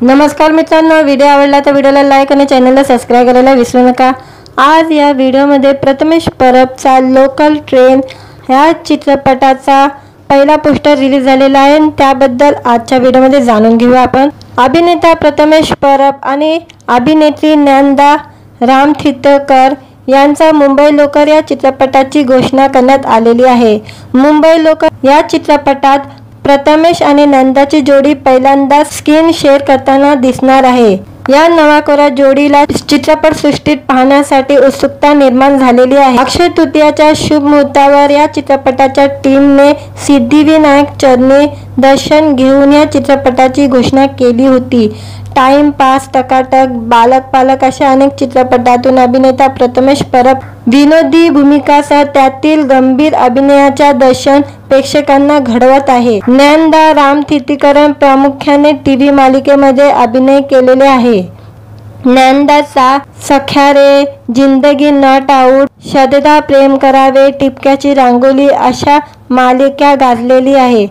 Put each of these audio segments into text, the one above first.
नमस्कार मित्रांनो, व्हिडिओ आवडला तर व्हिडिओला लाईक आणि चॅनलला सबस्क्राइब करायला विसरू नका। आज या व्हिडिओमध्ये प्रथमेश परबचा लोकल ट्रेन ह्या चित्रपटाचा पहिला पोस्टर रिलीज झालेला आहे आणि त्याबद्दल आजच्या व्हिडिओमध्ये जाणून घेऊया आपण। अभिनेता प्रथमेश परब आणि अभिनेत्री नंदा रामतीर्थकर यांचा मुंबई लोकर या चित्रपटाची घोषणा करण्यात आलेली आहे। मुंबई लोकर या चित्रपटात प्रथमेश आणि नंदाची जोडी पहिल्यांदा स्क्रीन शेअर करताना दिसणार आहे। या नवाकोरा जोडीला चित्रपट सृष्टीत पाहण्यासाठी उत्सुकता निर्माण झालेली आहे। अक्षय तृतीयाच्या शुभ मुहूर्तावर या चित्रपटाच्या टीमने सिद्धिविनायक चरणी दर्शन घेऊन या चित्रपटाची घोषणा केली होती। टाइम पास, टकाटक, बालक पालक अशा अनेक चित्रपटातून अभिनेता प्रथमेश परब विनोदी भूमिकासह त्यातील गंभीर अभिनयाच्या दर्शन प्रेक्षकांना घडवत आहे। नंदा रामतीर्थकर प्रामुख्याने टीव्ही मालिकेमध्ये अभिनय केलेले आहे। नंदाचा सख्या रे, जिंदगी नॉट आउट, शतदा प्रेम करावे, टिपक्याची रांगोली अशा मालिका गाजलेली आहे।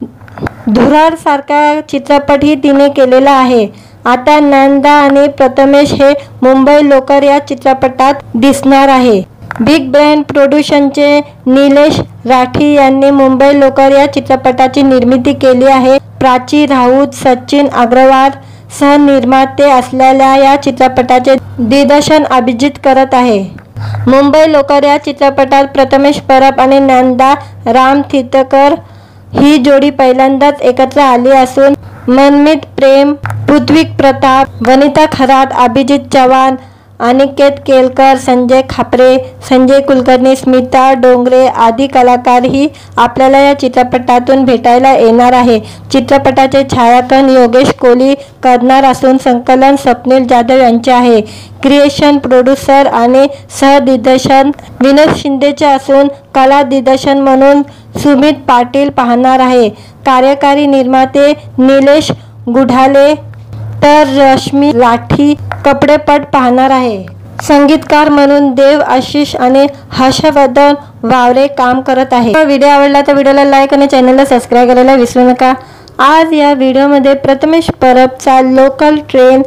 धुरार सारखा चित्रपटही तिने केलेला आहे। आता नंदा आणि प्रथमेश हे मुंबई लोकर या चित्रपटात दिसणार आहे। बिग ब्रँड प्रोडक्शनचे निलेश राठी यांनी मुंबई लोकर या चित्रपटाची निर्मिती केली आहे। प्राची राऊत, सचिन अग्रवाल सहनिर्माते असलेल्या या चित्रपटाचे दिग्दर्शन अभिजित करत आहे। मुंबई लोकर या चित्रपटात प्रथमेश परब आणि नंदा रामतीर्थकर ही जोडी पहिल्यांदाच एकत्र आली असून मनमीत प्रेम, पृथ्वी प्रताप, वनिता खरात, अभिजित चव्हाण, अनिकेत केलकर, संजय खापरे, संजय कुलकर्णी, स्मिता डोंगरे आदी कलाकारही आपल्याला या चित्रपटातून भेटायला येणार आहे। चित्रपटाचे छायाकन योगेश कोहली करणार असून संकलन स्वप्नील जाधव यांचे आहे। क्रिएशन, प्रोड्युसर आणि सहदिग्दर्शन विनोद शिंदेचे असून कला दिग्दर्शन म्हणून सुमित पाटील पाहणार आहे। कार्यकारी निर्माते निलेश गुढाले तर रश्मी लाठी कपडेपट पाहणार आहे। संगीतकार म्हणून देव आशिष आणि हर्षवर्धन वावरे काम करत आहे। व्हिडिओ आवडला तर व्हिडिओला लाईक आणि चॅनलला सबस्क्राइब करायला विसरू नका। आज या व्हिडिओमध्ये प्रथमेश परबचा लोकल ट्रेन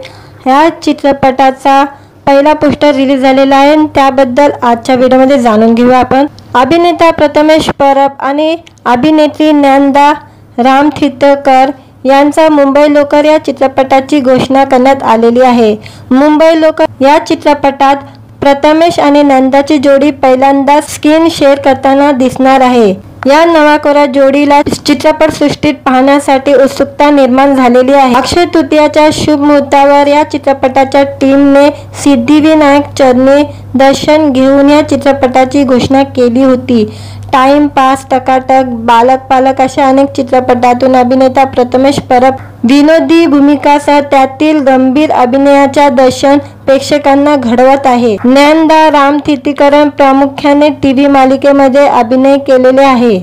ह्या चित्रपटाचा पहिला पोस्टर रिलीज झालेला आहे आणि त्याबद्दल आजच्या व्हिडिओमध्ये जाणून घेऊया आपण। अभिनेता प्रथमेश परब आणि अभिनेत्री नंदा रामतीर्थकर यांचा मुंबई लोकर या चित्रपटाची घोषणा करण्यात आलेली आहे। मुंबई लोकर या चित्रपटात प्रथमेश आणि नंदाची जोडी पहिल्यांदा स्क्रीन शेअर करताना दिसणार आहे। या नवाकोरा जोडीला चित्रपट सृष्टीत पाहण्यासाठी उत्सुकता निर्माण झालेली आहे। अक्षय तृतीयाच्या शुभ मुहूर्तावर या चित्रपटाच्या टीमने सिद्धिविनायक चरणी दर्शन घेऊन या चित्रपटाची घोषणा केली होती। टाइम पास, टकाटक, बालक पालक अशा अनेक चित्रपटातून अभिनेता प्रथमेश परब विनोदी भूमिकासह त्यातील गंभीर अभिनयाच्या दर्शन प्रेक्षकांना घडवत आहे। नंदा रामतीर्थकर प्रामुख्याने टीव्ही मालिकेमध्ये अभिनय केलेले आहे।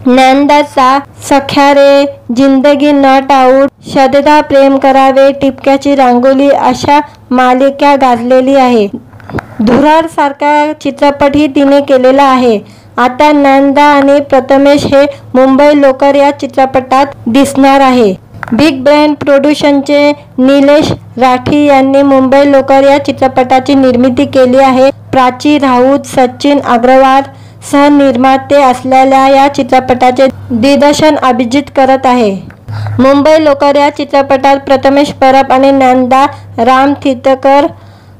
नंदाचा सख्या रे, जिंदगी नॉट आउट, शतदा प्रेम करावे, टिपक्याची रांगोली अशा मालिका गाजलेली आहे। धुरार सारखा चित्रपटही तिने केलेला आहे। आता नंदा आणि प्रथमेश हे मुंबई लोकर या चित्रपटात दिसणार आहे। बिग ब्रँड प्रोडक्शनचे निलेश राठी यांनी मुंबई लोकर या चित्रपटाची निर्मिती केली आहे। प्राची राऊत, सचिन अग्रवाल सहनिर्माते असलेल्या या चित्रपटाचे दिग्दर्शन अभिजित करत आहे। मुंबई लोकर या चित्रपटात प्रथमेश परब आणि नंदा रामतीर्थकर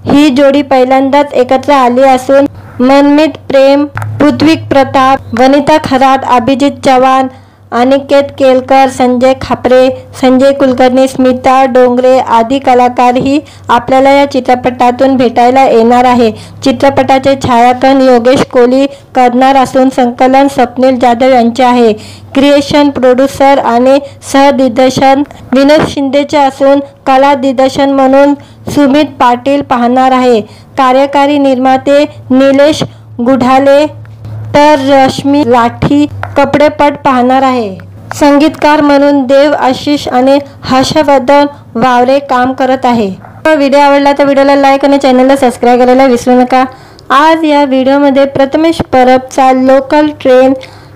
ही जोडी पहिल्यांदाच एकत्र आली असून मनमीत प्रेम, पृथ्वी प्रताप, वनिता खरात, अभिजित चव्हाण, अनिकेत केलकर, संजय खापरे, संजय कुलकर्णी, स्मिता डोंगरे आदी कलाकारही आपल्याला या चित्रपटातून भेटायला येणार आहे। चित्रपटाचे छायाकन योगेश कोहली करणार असून संकलन स्वप्नील जाधव यांचे आहे। क्रिएशन, प्रोड्युसर आणि सहदिग्दर्शन विनोद शिंदेचे असून कला दिग्दर्शन म्हणून सुमित पाटील पाहणार आहे। कार्यकारी निर्माते निलेश गुढाले तर रश्मी लाठी कपडेपट पाहणार आहे। संगीतकार म्हणून देव आशिष आणि हर्षवर्धन वावरे काम करत आहे। व्हिडिओ आवडला तर व्हिडिओला लाईक आणि चॅनलला सबस्क्राइब करायला विसरू नका। आज या व्हिडिओमध्ये प्रथमेश परबचा लोकल ट्रेन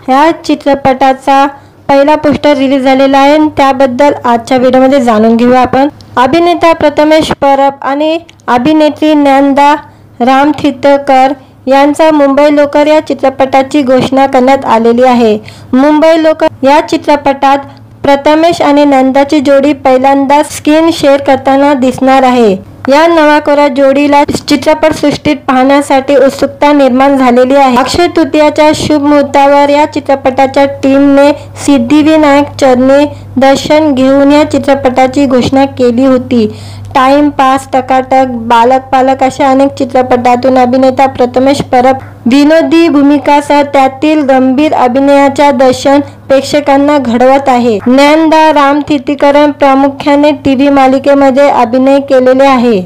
ह्या चित्रपटाचा पहिला पोस्टर रिलीज झालेला आहे आणि त्याबद्दल आजच्या व्हिडिओमध्ये जाणून घेऊया आपण। अभिनेता प्रथमेश परब आणि अभिनेत्री ज्ञानदा रामतीर्थकर यांचा मुंबई लोकर या चित्रपटाची घोषणा करण्यात आलेली आहे। मुंबई लोकर या चित्रपटात प्रथमेश आणि नंदाची जोडी पहिल्यांदा स्क्रीन शेअर करताना दिसणार आहे। या नवाकोरा जोडीला चित्रपटसृष्टीत पाहण्यासाठी उत्सुकता निर्माण झालेली आहे। अक्षय तृतीयाच्या शुभ मुहूर्तावर या चित्रपटाच्या टीमने सिद्धिविनायक चरणी दर्शन घेऊन या चित्रपटाची घोषणा केली होती। टाइम पास, टकाटक, बालक पालक अशा अनेक चित्रपटातून अभिनेता प्रथमेश परब विनोदी भूमिकासह त्यातील गंभीर अभिनयाच्या दर्शन प्रेक्षकांना घडवत आहे। ज्ञानदा रामतीर्थकर प्रामुख्याने टीव्ही मालिकेमध्ये अभिनय केलेले आहे।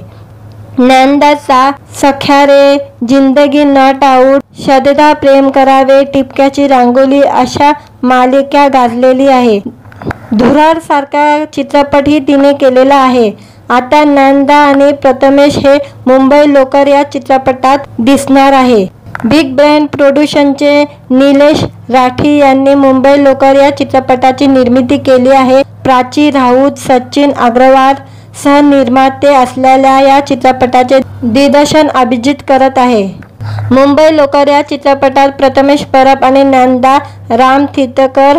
ज्ञानदाचा सख्या रे, जिंदगी नॉट आउट, शतदा प्रेम करावे, टिपक्याची रांगोली अशा मालिका गाजलेली आहे। धुरार सारखा चित्रपटही तिने केलेला आहे। आता ज्ञानदा आणि प्रथमेश हे मुंबई लोकर या चित्रपटात दिसणार आहे। बिग ब्रँड प्रोडक्शनचे निलेश राठी यांनी मुंबई लोकर या चित्रपटाची निर्मिती केली आहे। प्राची राऊत, सचिन अग्रवाल सहनिर्माते असलेल्या या चित्रपटाचे दिग्दर्शन अभिजित करत आहे। मुंबई लोकर या चित्रपटात प्रथमेश परब आणि ज्ञानदा रामतीर्थकर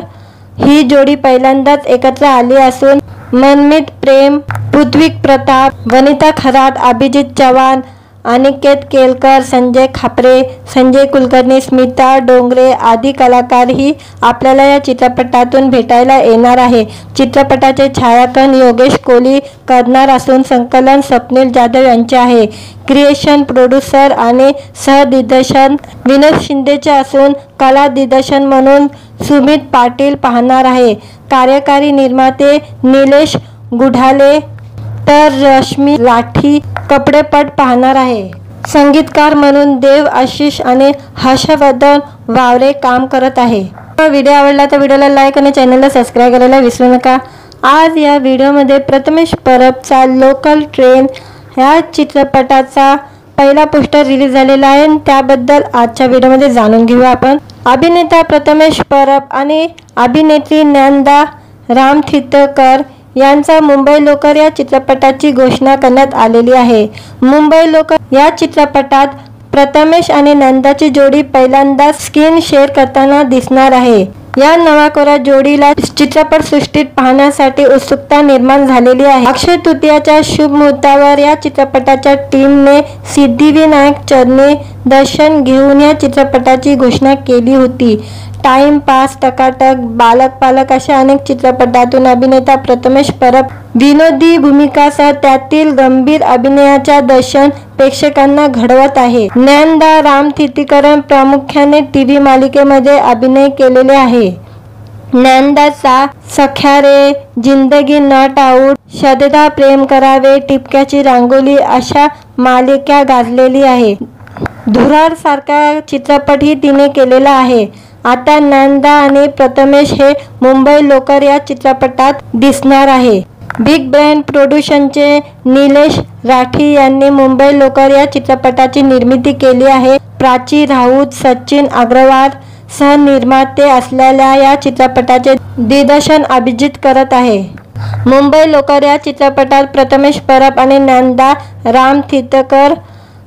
ही जोडी पहिल्यांदाच एकत्र आली असून मनमीत प्रेम, पृथ्वी प्रताप, वनिता खरात, अभिजित चव्हाण, अनिकेत केलकर, संजय खापरे, संजय कुलकर्णी, स्मिता डोंगरे आदी कलाकारही आपल्याला या चित्रपटातून भेटायला येणार आहे। चित्रपटाचे छायाग्रहण योगेश कोहली करणार असून संकलन स्वप्नील जाधव यांचे आहे। क्रिएशन, प्रोड्युसर आणि सहदिग्दर्शन विनोद शिंदेचे असून कला दिग्दर्शन म्हणून सुमित पाटील पाहणार आहे। कार्यकारी निर्माते निलेश गुढाले तर रश्मी लाठी कपडेपट पाहणार आहे। संगीतकार म्हणून देव आशिष आणि हर्षवर्धन वावरे काम करत आहे। व्हिडिओ आवडला तर व्हिडिओला लाईक आणि चॅनलला सबस्क्राईब करायला विसरू नका। आज या व्हिडिओमध्ये प्रथमेश परबचा लोकल ट्रेन ह्या चित्रपटाचा पहिला पोस्टर रिलीज झालेला आहे, त्याबद्दल आजच्या व्हिडिओमध्ये जाणून घेऊया आपण। अभिनेता प्रथमेश परब आणि अभिनेत्री ज्ञानदा रामतीर्थकर यांचा मुंबई लोकर या चित्रपटाची घोषणा करण्यात आलेली आहे। मुंबई लोकर या चित्रपटात प्रथमेश आणि नंदाची जोडी पहिल्यांदा स्क्रीन शेअर करताना दिसणार आहे। या नवाकोरा जोडीला चित्रपटसृष्टीत पाहण्यासाठी उत्सुकता निर्माण झालेली आहे। अक्षय तृतीयाच्या शुभ मुहूर्तावर या चित्रपटाच्या टीमने सिद्धिविनायक चरणी दर्शन घेऊन या चित्रपटाची घोषणा केली होती। टाइम पास, टकाटक, बालक पालक अशा अनेक चित्रपटातून अभिनेता प्रथमेश परब विनोदी भूमिकासह त्यातील गंभीर अभिनयाच्या दर्शन प्रेक्षकांना घडवत आहे। ज्ञानदा रामतीर्थकर प्रामुख्याने टीव्ही मालिकेमध्ये अभिनय केलेले आहे। ज्ञानदाचा सख्या रे, जिंदगी नॉट आउट, शतदा प्रेम करावे, टिपक्याची रांगोली अशा मालिका गाजलेली आहे। धुरार सारखा चित्रपटही तिने केलेला आहे। आता ज्ञानदा आणि प्रथमेश हे मुंबई लोकर या चित्रपटात दिसणार आहे। बिग ब्रँड प्रोडक्शनचे निलेश राठी यांनी मुंबई लोकर या चित्रपटाची निर्मिती केली आहे। प्राची राऊत, सचिन अग्रवाल सहनिर्माते असलेल्या या चित्रपटाचे दिग्दर्शन अभिजित करत आहे। मुंबई लोकर या चित्रपटात प्रथमेश परब आणि ज्ञानदा रामतीर्थकर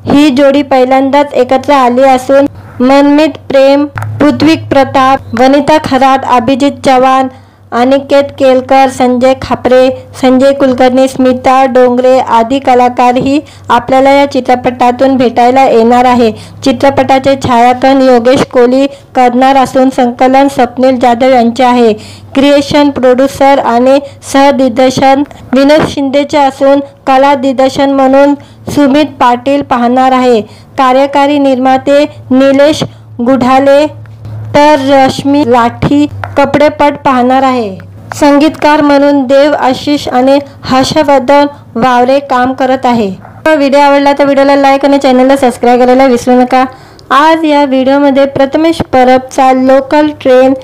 ही जोडी पहिल्यांदाच एकत्र आली असून मनमीत प्रेम, पृथ्वी प्रताप, वनिता खरात, अभिजित चव्हाण, अनिकेत केलकर, संजय खापरे, संजय कुलकर्णी, स्मिता डोंगरे आदी कलाकारही आपल्याला या चित्रपटातून भेटायला येणार आहे। चित्रपटाचे छायाग्रहण योगेश कोहली करणार असून संकलन स्वप्नील जाधव यांचे आहे। क्रिएशन, प्रोड्युसर आणि सहदिग्दर्शन विनोद शिंदेचे असून कला दिग्दर्शन म्हणून सुमित पाटील पाहणार आहे। कार्यकारी निर्माते निलेश गुढाले तर रश्मी लाठी कपडेपट पाहणार आहे। संगीतकार म्हणून देव आशिष आणि हर्षवर्धन वावरे काम करत आहे। व्हिडिओ आवडला तर व्हिडिओला लाईक आणि चॅनलला सबस्क्राईब करायला विसरू नका। आज या व्हिडिओमध्ये प्रथमेश परबचा लोकल ट्रेन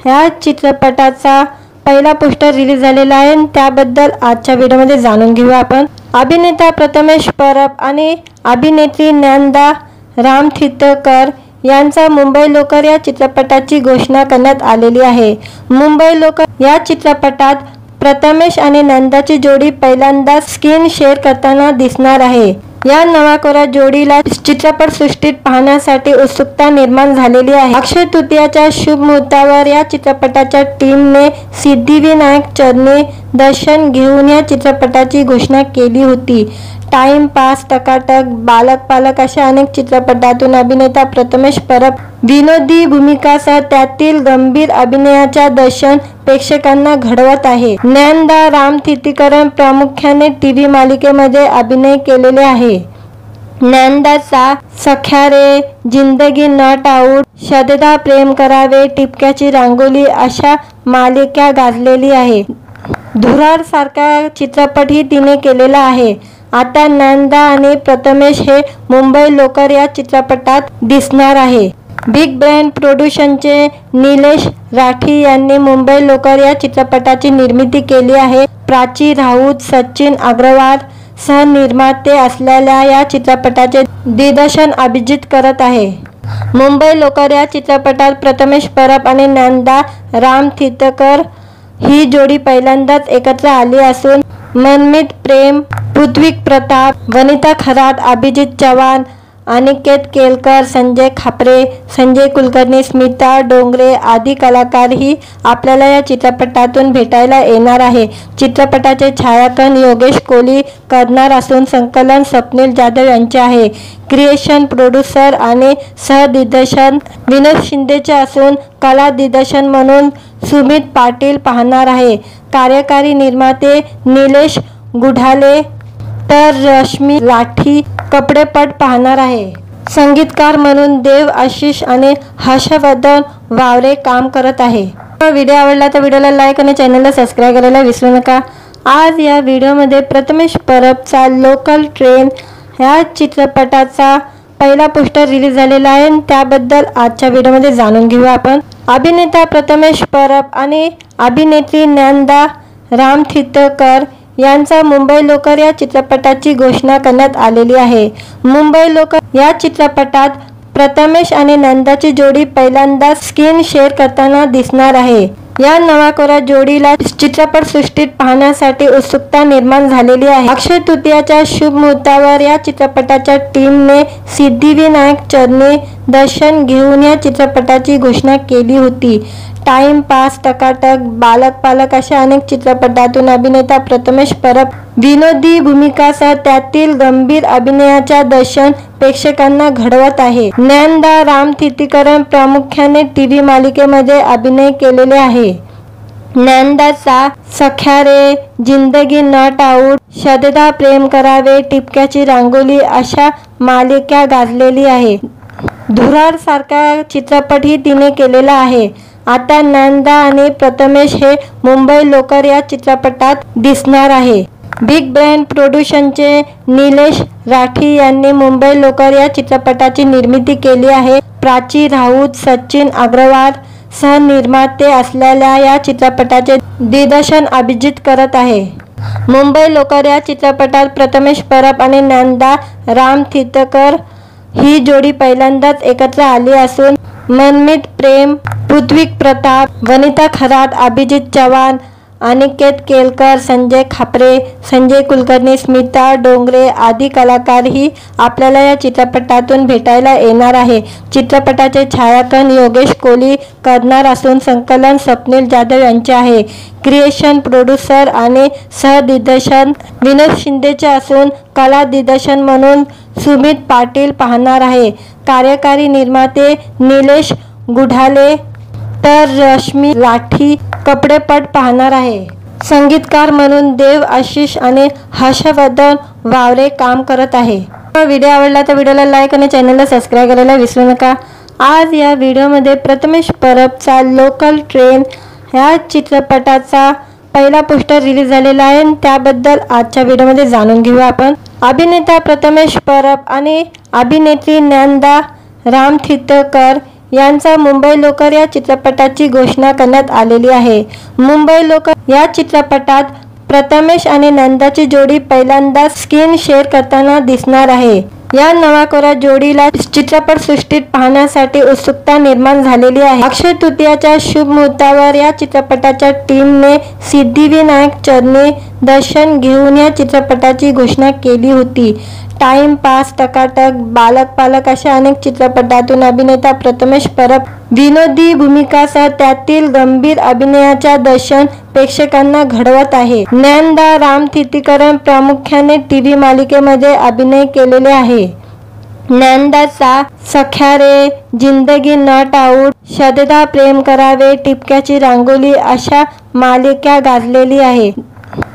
ह्या चित्रपटाचा पहिला पोस्टर रिलीज झालेला आहे, त्याबद्दल आजच्या व्हिडिओमध्ये जाणून घेऊया आपण। अभिनेता प्रथमेश परब आणि अभिनेत्री ज्ञानदा रामतीर्थकर यांचा मुंबई लोकर या चित्रपटाची घोषणा करण्यात आलेली आहे। मुंबई लोकर या चित्रपटात प्रथमेश आणि नंदाची जोडी पहिल्यांदा स्क्रीन शेअर करताना दिसणार आहे। या नवाकोरा जोडीला चित्रपटसृष्टीत पाहण्यासाठी उत्सुकता निर्माण झालेली आहे। अक्षय तृतीयाच्या शुभ मुहूर्तावर या चित्रपटाच्या टीमने सिद्धिविनायक चरणी दर्शन घेऊन या चित्रपटाची घोषणा केली होती। टाइमपास, टकाटक, बालक पालक अशा अनेक चित्रपटातून अभिनेता प्रथमेश परब विनोदी भूमिकासह त्यातील गंभीर अभिनयाच्या दर्शन प्रेक्षकांना घडवत आहे। ज्ञानदा रामतीर्थीकरण प्रामुख्याने टीव्ही मालिकेमध्ये अभिनय केलेले आहे। ज्ञानदाचा सख्या रे, जिंदगी नॉट आउट, शतदा प्रेम करावे, टिपक्याची रांगोली अशा मालिका गाजलेली आहे। धुरार सारखा चित्रपटही तिने केलेला आहे। आता ज्ञानदा आणि प्रथमेश हे मुंबई लोकर या चित्रपटात दिसणार आहे। बिग ब्रँड प्रोडक्शनचे निलेश राठी यांनी मुंबई लोकर या चित्रपटाची निर्मिती केली आहे। प्राची राऊत, सचिन अग्रवाल सहनिर्माते असलेल्या या चित्रपटाचे दिग्दर्शन अभिजित करत आहे। मुंबई लोकर या चित्रपटात प्रथमेश परब आणि ज्ञानदा रामतीर्थकर ही जोडी पहिल्यांदाच एकत्र आली असून मनमीत प्रेम, पृथ्वी प्रताप, वनिता खरात, अभिजित चव्हाण, अनिकेत केलकर, संजय खापरे, संजय कुलकर्णी, स्मिता डोंगरे आदी कलाकारही आपल्याला या चित्रपटातून भेटायला येणार आहे। चित्रपटाचे छायाग्रहण योगेश कोहली करणार असून संकलन स्वप्नील जाधव यांचे आहे। क्रिएशन, प्रोड्युसर आणि सहदिग्दर्शन विनोद शिंदेचे असून कला दिग्दर्शन म्हणून सुमित पाटील पाहणार आहे। कार्यकारी निर्माते निलेश गुढाले तर रश्मी लाठी कपडेपट पाहणार आहे। संगीतकार म्हणून देव आशिष आणि हर्षवर्धन वावरे काम करत आहे। व्हिडिओ आवडला तर व्हिडिओला लाईक आणि चॅनलला सबस्क्राईब करायला विसरू नका। आज या व्हिडिओमध्ये प्रथमेश परबचा लोकल ट्रेन ह्या चित्रपटाचा पहिला पोस्टर रिलीज झालेला आहे आणि त्याबद्दल आजच्या व्हिडिओमध्ये जाणून घेऊया आपण। अभिनेता प्रथमेश परब आणि अभिनेत्री ज्ञानदा रामतीर्थकर यांचा मुंबई लोकर या चित्रपटाची घोषणा करण्यात आलेली आहे। मुंबई लोकर या चित्रपटात प्रथमेश आणि नंदाची जोडी पहिल्यांदा स्क्रीन शेअर करताना दिसणार आहे। या नवाकोरा जोडीला चित्रपटसृष्टीत पाहण्यासाठी उत्सुकता निर्माण झालेली आहे। अक्षय तृतीयाच्या शुभ मुहूर्तावर या चित्रपटाच्या टीमने सिद्धिविनायक चरणी दर्शन घेऊन या चित्रपटाची घोषणा केली होती। टाइमपास, टकाटक, बालक पालक अशा अनेक चित्रपटातून अभिनेता प्रथमेश परब विनोदी भूमिकासह त्यातील गंभीर अभिनयाच्या दर्शन प्रेक्षकांना घडवत आहे। ज्ञानदा रामतीर्थीकरण प्रामुख्याने टीव्ही मालिकेमध्ये अभिनय केलेले आहे। ज्ञानदाचा सख्या रे, जिंदगी नॉट आउट, शतदा प्रेम करावे, टिपक्याची रांगोली अशा मालिका गाजलेली आहे। धुरार सारखा चित्रपटही तिने केलेला आहे। आता ज्ञानदा आणि प्रथमेश हे मुंबई लोकर या चित्रपटात दिसणार आहे। बिग ब्रँड प्रोडक्शनचे निलेश राठी यांनी मुंबई लोकर या चित्रपटाची निर्मिती केली आहे। प्राची राऊत, सचिन अग्रवाल सहनिर्माते असलेल्या या चित्रपटाचे दिग्दर्शन अभिजित करत आहे। मुंबई लोकर या चित्रपटात प्रथमेश परब आणि ज्ञानदा रामतीर्थकर ही जोडी पहिल्यांदाच एकत्र आली असून मनमीत प्रेम, पृथ्वी प्रताप, वनिता खरात, अभिजित चव्हाण, अनिकेत केलकर, संजय खापरे, संजय कुलकर्णी, स्मिता डोंगरे आदी कलाकारही आपल्याला या चित्रपटातून भेटायला येणार आहे। चित्रपटाचे छायाग्रहण योगेश कोहली करणार असून संकलन स्वप्नील जाधव यांचे आहे। क्रिएशन, प्रोड्युसर आणि सहदिग्दर्शन विनोद शिंदेचे असून कला दिग्दर्शन म्हणून सुमित पाटील पाहणार आहे। कार्यकारी निर्माते निलेश गुढाले तर रश्मी लाठी कपडेपट पाहणार आहे। संगीतकार म्हणून देव आशिष आणि हर्षवर्धन वावरे काम करत आहे। व्हिडिओ आवडला तर व्हिडिओला लाईक आणि चॅनलला सबस्क्राईब करायला विसरू नका। आज या व्हिडिओमध्ये प्रथमेश परबचा लोकल ट्रेन ह्या चित्रपटाचा पहिला पोस्टर रिलीज झालेला आहे आणि त्याबद्दल आजच्या व्हिडिओमध्ये जाणून घेऊया आपण। अभिनेता प्रथमेश परब आणि अभिनेत्री ज्ञानदा रामतीर्थकर यांचा मुंबई लोकर या चित्रपटाची घोषणा करण्यात आलेली आहे। मुंबई लोकर या चित्रपटात प्रथमेश आणि नंदाची जोडी पहिल्यांदा स्क्रीन शेअर करताना दिसणार आहे। या नवाकोरा जोडीला चित्रपटसृष्टीत पाहण्यासाठी उत्सुकता निर्माण झालेली आहे। अक्षय तृतीयाच्या शुभ मुहूर्तावर या चित्रपटाच्या टीमने सिद्धिविनायक चरणी दर्शन घेऊन या चित्रपटाची घोषणा केली होती। टाइम पास, टकाटक, बालक पालक अशा अनेक चित्रपटातून अभिनेता प्रथमेश परब विनोदी भूमिकासह त्यातील गंभीर अभिनयाच्या दर्शन प्रेक्षकांना घडवत आहे। ज्ञानदा रामतीर्थीकरण प्रामुख्याने टीव्ही मालिकेमध्ये अभिनय केलेले आहे। ज्ञानदाचा सख्या रे, जिंदगी नॉट आउट, शतदा प्रेम करावे, टिपक्याची रांगोली अशा मालिका गाजलेली आहे।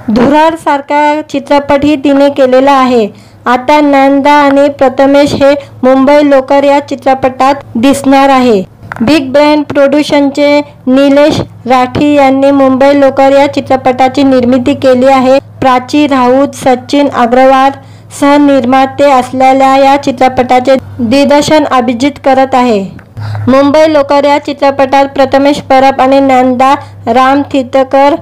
धुरार सारखा चित्रपटही तिने केलेला आहे। आता ज्ञानदा आणि प्रथमेश हे मुंबई लोकर या चित्रपटात दिसणार आहे। बिग ब्रँड प्रोडक्शनचे निलेश राठी यांनी मुंबई लोकर या चित्रपटाची निर्मिती केली आहे। प्राची राऊत, सचिन अग्रवाल सहनिर्माते असलेल्या या चित्रपटाचे दिग्दर्शन अभिजित करत आहे। मुंबई लोकर या चित्रपटात प्रथमेश परब आणि ज्ञानदा रामतीर्थकर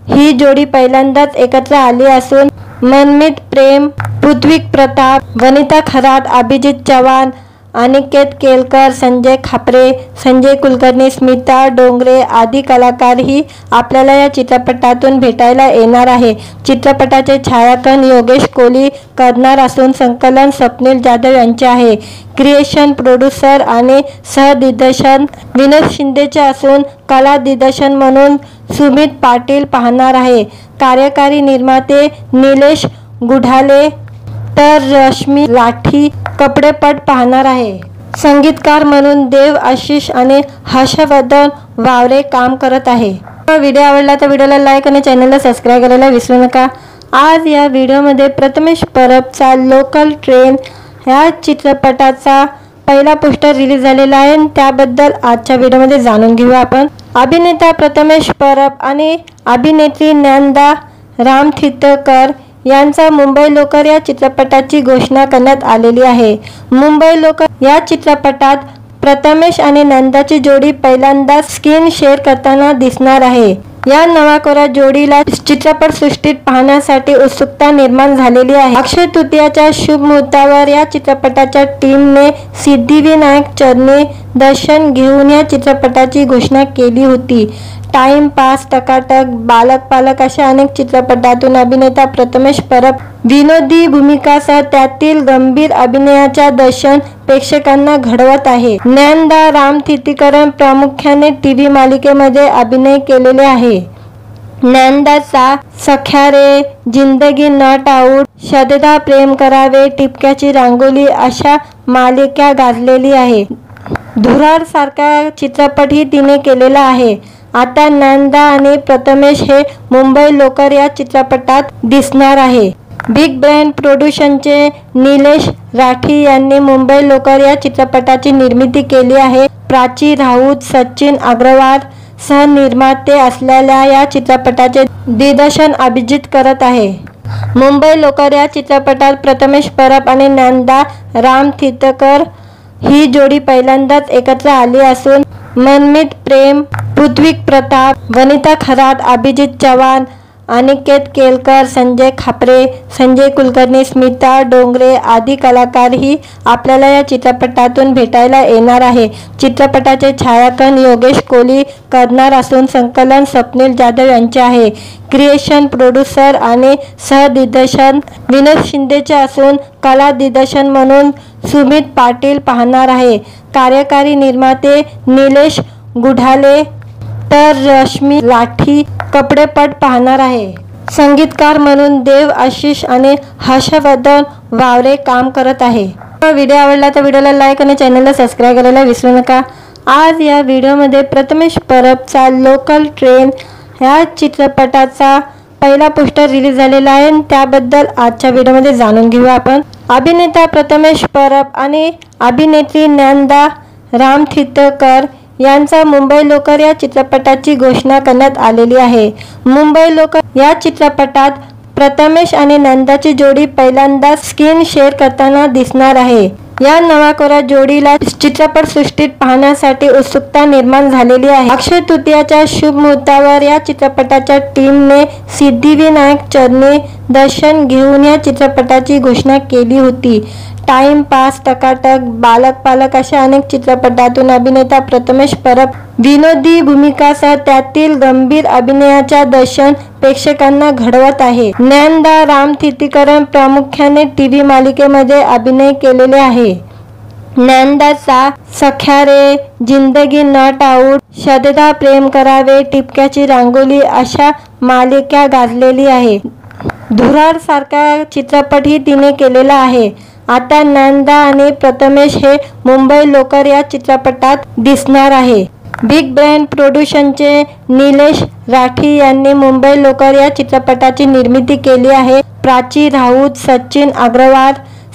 ही जोडी पहिल्यांदाच एकत्र आली असून मनमीत प्रेम, पृथ्वी प्रताप, वनिता खरात, अभिजित चव्हाण, अनिकेत केलकर, संजय खापरे, संजय कुलकर्णी, स्मिता डोंगरे आदी कलाकारही आपल्याला या चित्रपटातून भेटायला येणार आहे। चित्रपटाचे छायांकन योगेश कोहली करणार असून संकलन स्वप्नील जाधव यांचे आहे। क्रिएशन, प्रोड्युसर आणि सहदिग्दर्शन विनोद शिंदेचे असून कला दिग्दर्शन म्हणून सुमित पाटील पाहणार आहे। कार्यकारी निर्माते निलेश गुढाले तर रश्मी लाठी कपडेपट पाहणार आहे। संगीतकार म्हणून देव आशिष आणि हर्षवर्धन वावरे काम करत आहे। व्हिडिओ आवडला तर व्हिडिओला लाईक आणि चॅनलला सबस्क्राईब करायला विसरू नका। आज या व्हिडिओमध्ये प्रथमेश परबचा लोकल ट्रेन या चित्रपटाचा पहिला पोस्टर रिलीज झालेला आहे आणि त्याबद्दल आजच्या व्हिडिओमध्ये जाणून घेऊया आपण। अभिनेता प्रथमेश परब आणि अभिनेत्री ज्ञानदा रामतीर्थकर यांचा मुंबई लोकर या चित्रपटाची घोषणा करण्यात आलेली आहे। मुंबई लोकर या चित्रपटात प्रथमेश आणि ज्ञानदाची जोडी पहिल्यांदा स्क्रीन शेअर करताना दिसणार आहे। या नवाकोरा जोडीला चित्रपटसृष्टीत पाहण्यासाठी उत्सुकता निर्माण झालेली आहे। अक्षय तृतीयाच्या शुभ मुहूर्तावर या चित्रपटाच्या टीमने सिद्धिविनायक चरणी दर्शन घेऊन या चित्रपटाची घोषणा केली होती। टाइम पास, टकाटक, बालक पालक अशा अनेक चित्रपटातून अभिनेता प्रथमेश परब विनोदी भूमिकासह त्यातील गंभीर अभिनयाच्या दर्शन प्रेक्षकांना घडवत आहे। ज्ञानदा रामतीर्थीकरण प्रामुख्याने टीव्ही मालिकेमध्ये अभिनय केलेले आहे। ज्ञानदाचा सख्या रे, जिंदगी नॉट आउट, शतदा प्रेम करावे, टिपक्याची रांगोली अशा मालिका गाजलेली आहे। धुरार सारखा चित्रपटही तिने केलेला आहे। आता ज्ञानदा आणि प्रथमेश हे मुंबई लोकर या चित्रपटात दिसणार आहे। बिग ब्रँड प्रोडक्शनचे निलेश राठी यांनी मुंबई लोकर या चित्रपटाची निर्मिती केली आहे। प्राची राऊत, सचिन अग्रवाल सहनिर्माते असलेल्या या चित्रपटाचे दिग्दर्शन अभिजित करत आहे। मुंबई लोकर या चित्रपटात प्रथमेश परब आणि ज्ञानदा रामतीर्थकर ही जोडी पहिल्यांदाच एकत्र आली असून मनमीत प्रेम, पृथ्वी प्रताप, वनिता खरात, अभिजित चव्हाण, अनिकेत केलकर, संजय खापरे, संजय कुलकर्णी, स्मिता डोंगरे आदी कलाकारही आपल्याला या चित्रपटातून भेटायला येणार आहे। चित्रपटाचे छायांकन योगेश कोहली करणार असून संकलन स्वप्नील जाधव यांचे आहे। क्रिएशन, प्रोड्युसर आणि सहदिग्दर्शन विनोद शिंदेचे असून कला दिग्दर्शन म्हणून सुमित पाटील पाहणार आहे। कार्यकारी निर्माते निलेश गुढाले तर रश्मी लाठी कपडेपट पाहणार आहे। संगीतकार म्हणून देव आशिष आणि हर्षवर्धन वावरे काम करत आहे। व्हिडिओ आवडला तर व्हिडिओला लाईक आणि चॅनलला सबस्क्राईब करायला विसरू नका। आज या व्हिडिओमध्ये प्रथमेश परबचा लोकल ट्रेन या चित्रपटाचा पहिला पोस्टर रिलीज झालेला आहे आणि त्याबद्दल आजच्या व्हिडिओमध्ये जाणून घेऊया आपण। अभिनेता प्रथमेश परब आणि अभिनेत्री ज्ञानदा रामतीर्थकर यांचा मुंबई लोकर या चित्रपटाची घोषणा करण्यात आलेली आहे। मुंबई लोकर या चित्रपटात प्रथमेश आणि ज्ञानदाची जोडी पहिल्यांदा स्क्रीन शेअर करताना दिसणार आहे। या नवाकोरा जोडीला चित्रपटसृष्टीत पाहण्यासाठी उत्सुकता निर्माण झालेली आहे। अक्षय तृतीयाच्या शुभ मुहूर्तावर या चित्रपटाच्या टीमने सिद्धिविनायक चरणी दर्शन घेऊन या चित्रपटाची घोषणा केली होती। टाइम पास, टकाटक, बालक पालक अशा अनेक चित्रपटातून अभिनेता प्रथमेश परब विनोदी भूमिकासह त्यातील गंभीर अभिनयाच्या दर्शन प्रेक्षकांना घडवत आहे. ज्ञानदा रामतीर्थकर प्रामुख्याने टीव्ही मालिकेमध्ये अभिनय केलेले आहे. ज्ञानदाचा सख्या रे, जिंदगी नॉट आउट, शतदा प्रेम करावे, टिपक्याची रांगोली अशा मालिका गाजलेली आहे. धुरार सारखा चित्रपटही तिने केलेला आहे. आता ज्ञानदा आणि प्रथमेश हे मुंबई लोकर या चित्रपटात दिसणार आहे. बिग ब्रँड प्रोडक्शनचे निलेश राठी यांनी मुंबई लोकर या चित्रपटाची निर्मिती केली आहे. प्राची राऊत, सचिन अग्रवाल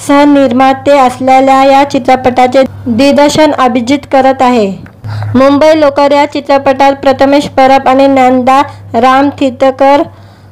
सहनिर्माते असलेल्या या चित्रपटाचे दिग्दर्शन अभिजित करत आहे. मुंबई लोकर या चित्रपटात प्रथमेश परब आणि ज्ञानदा रामतीर्थकर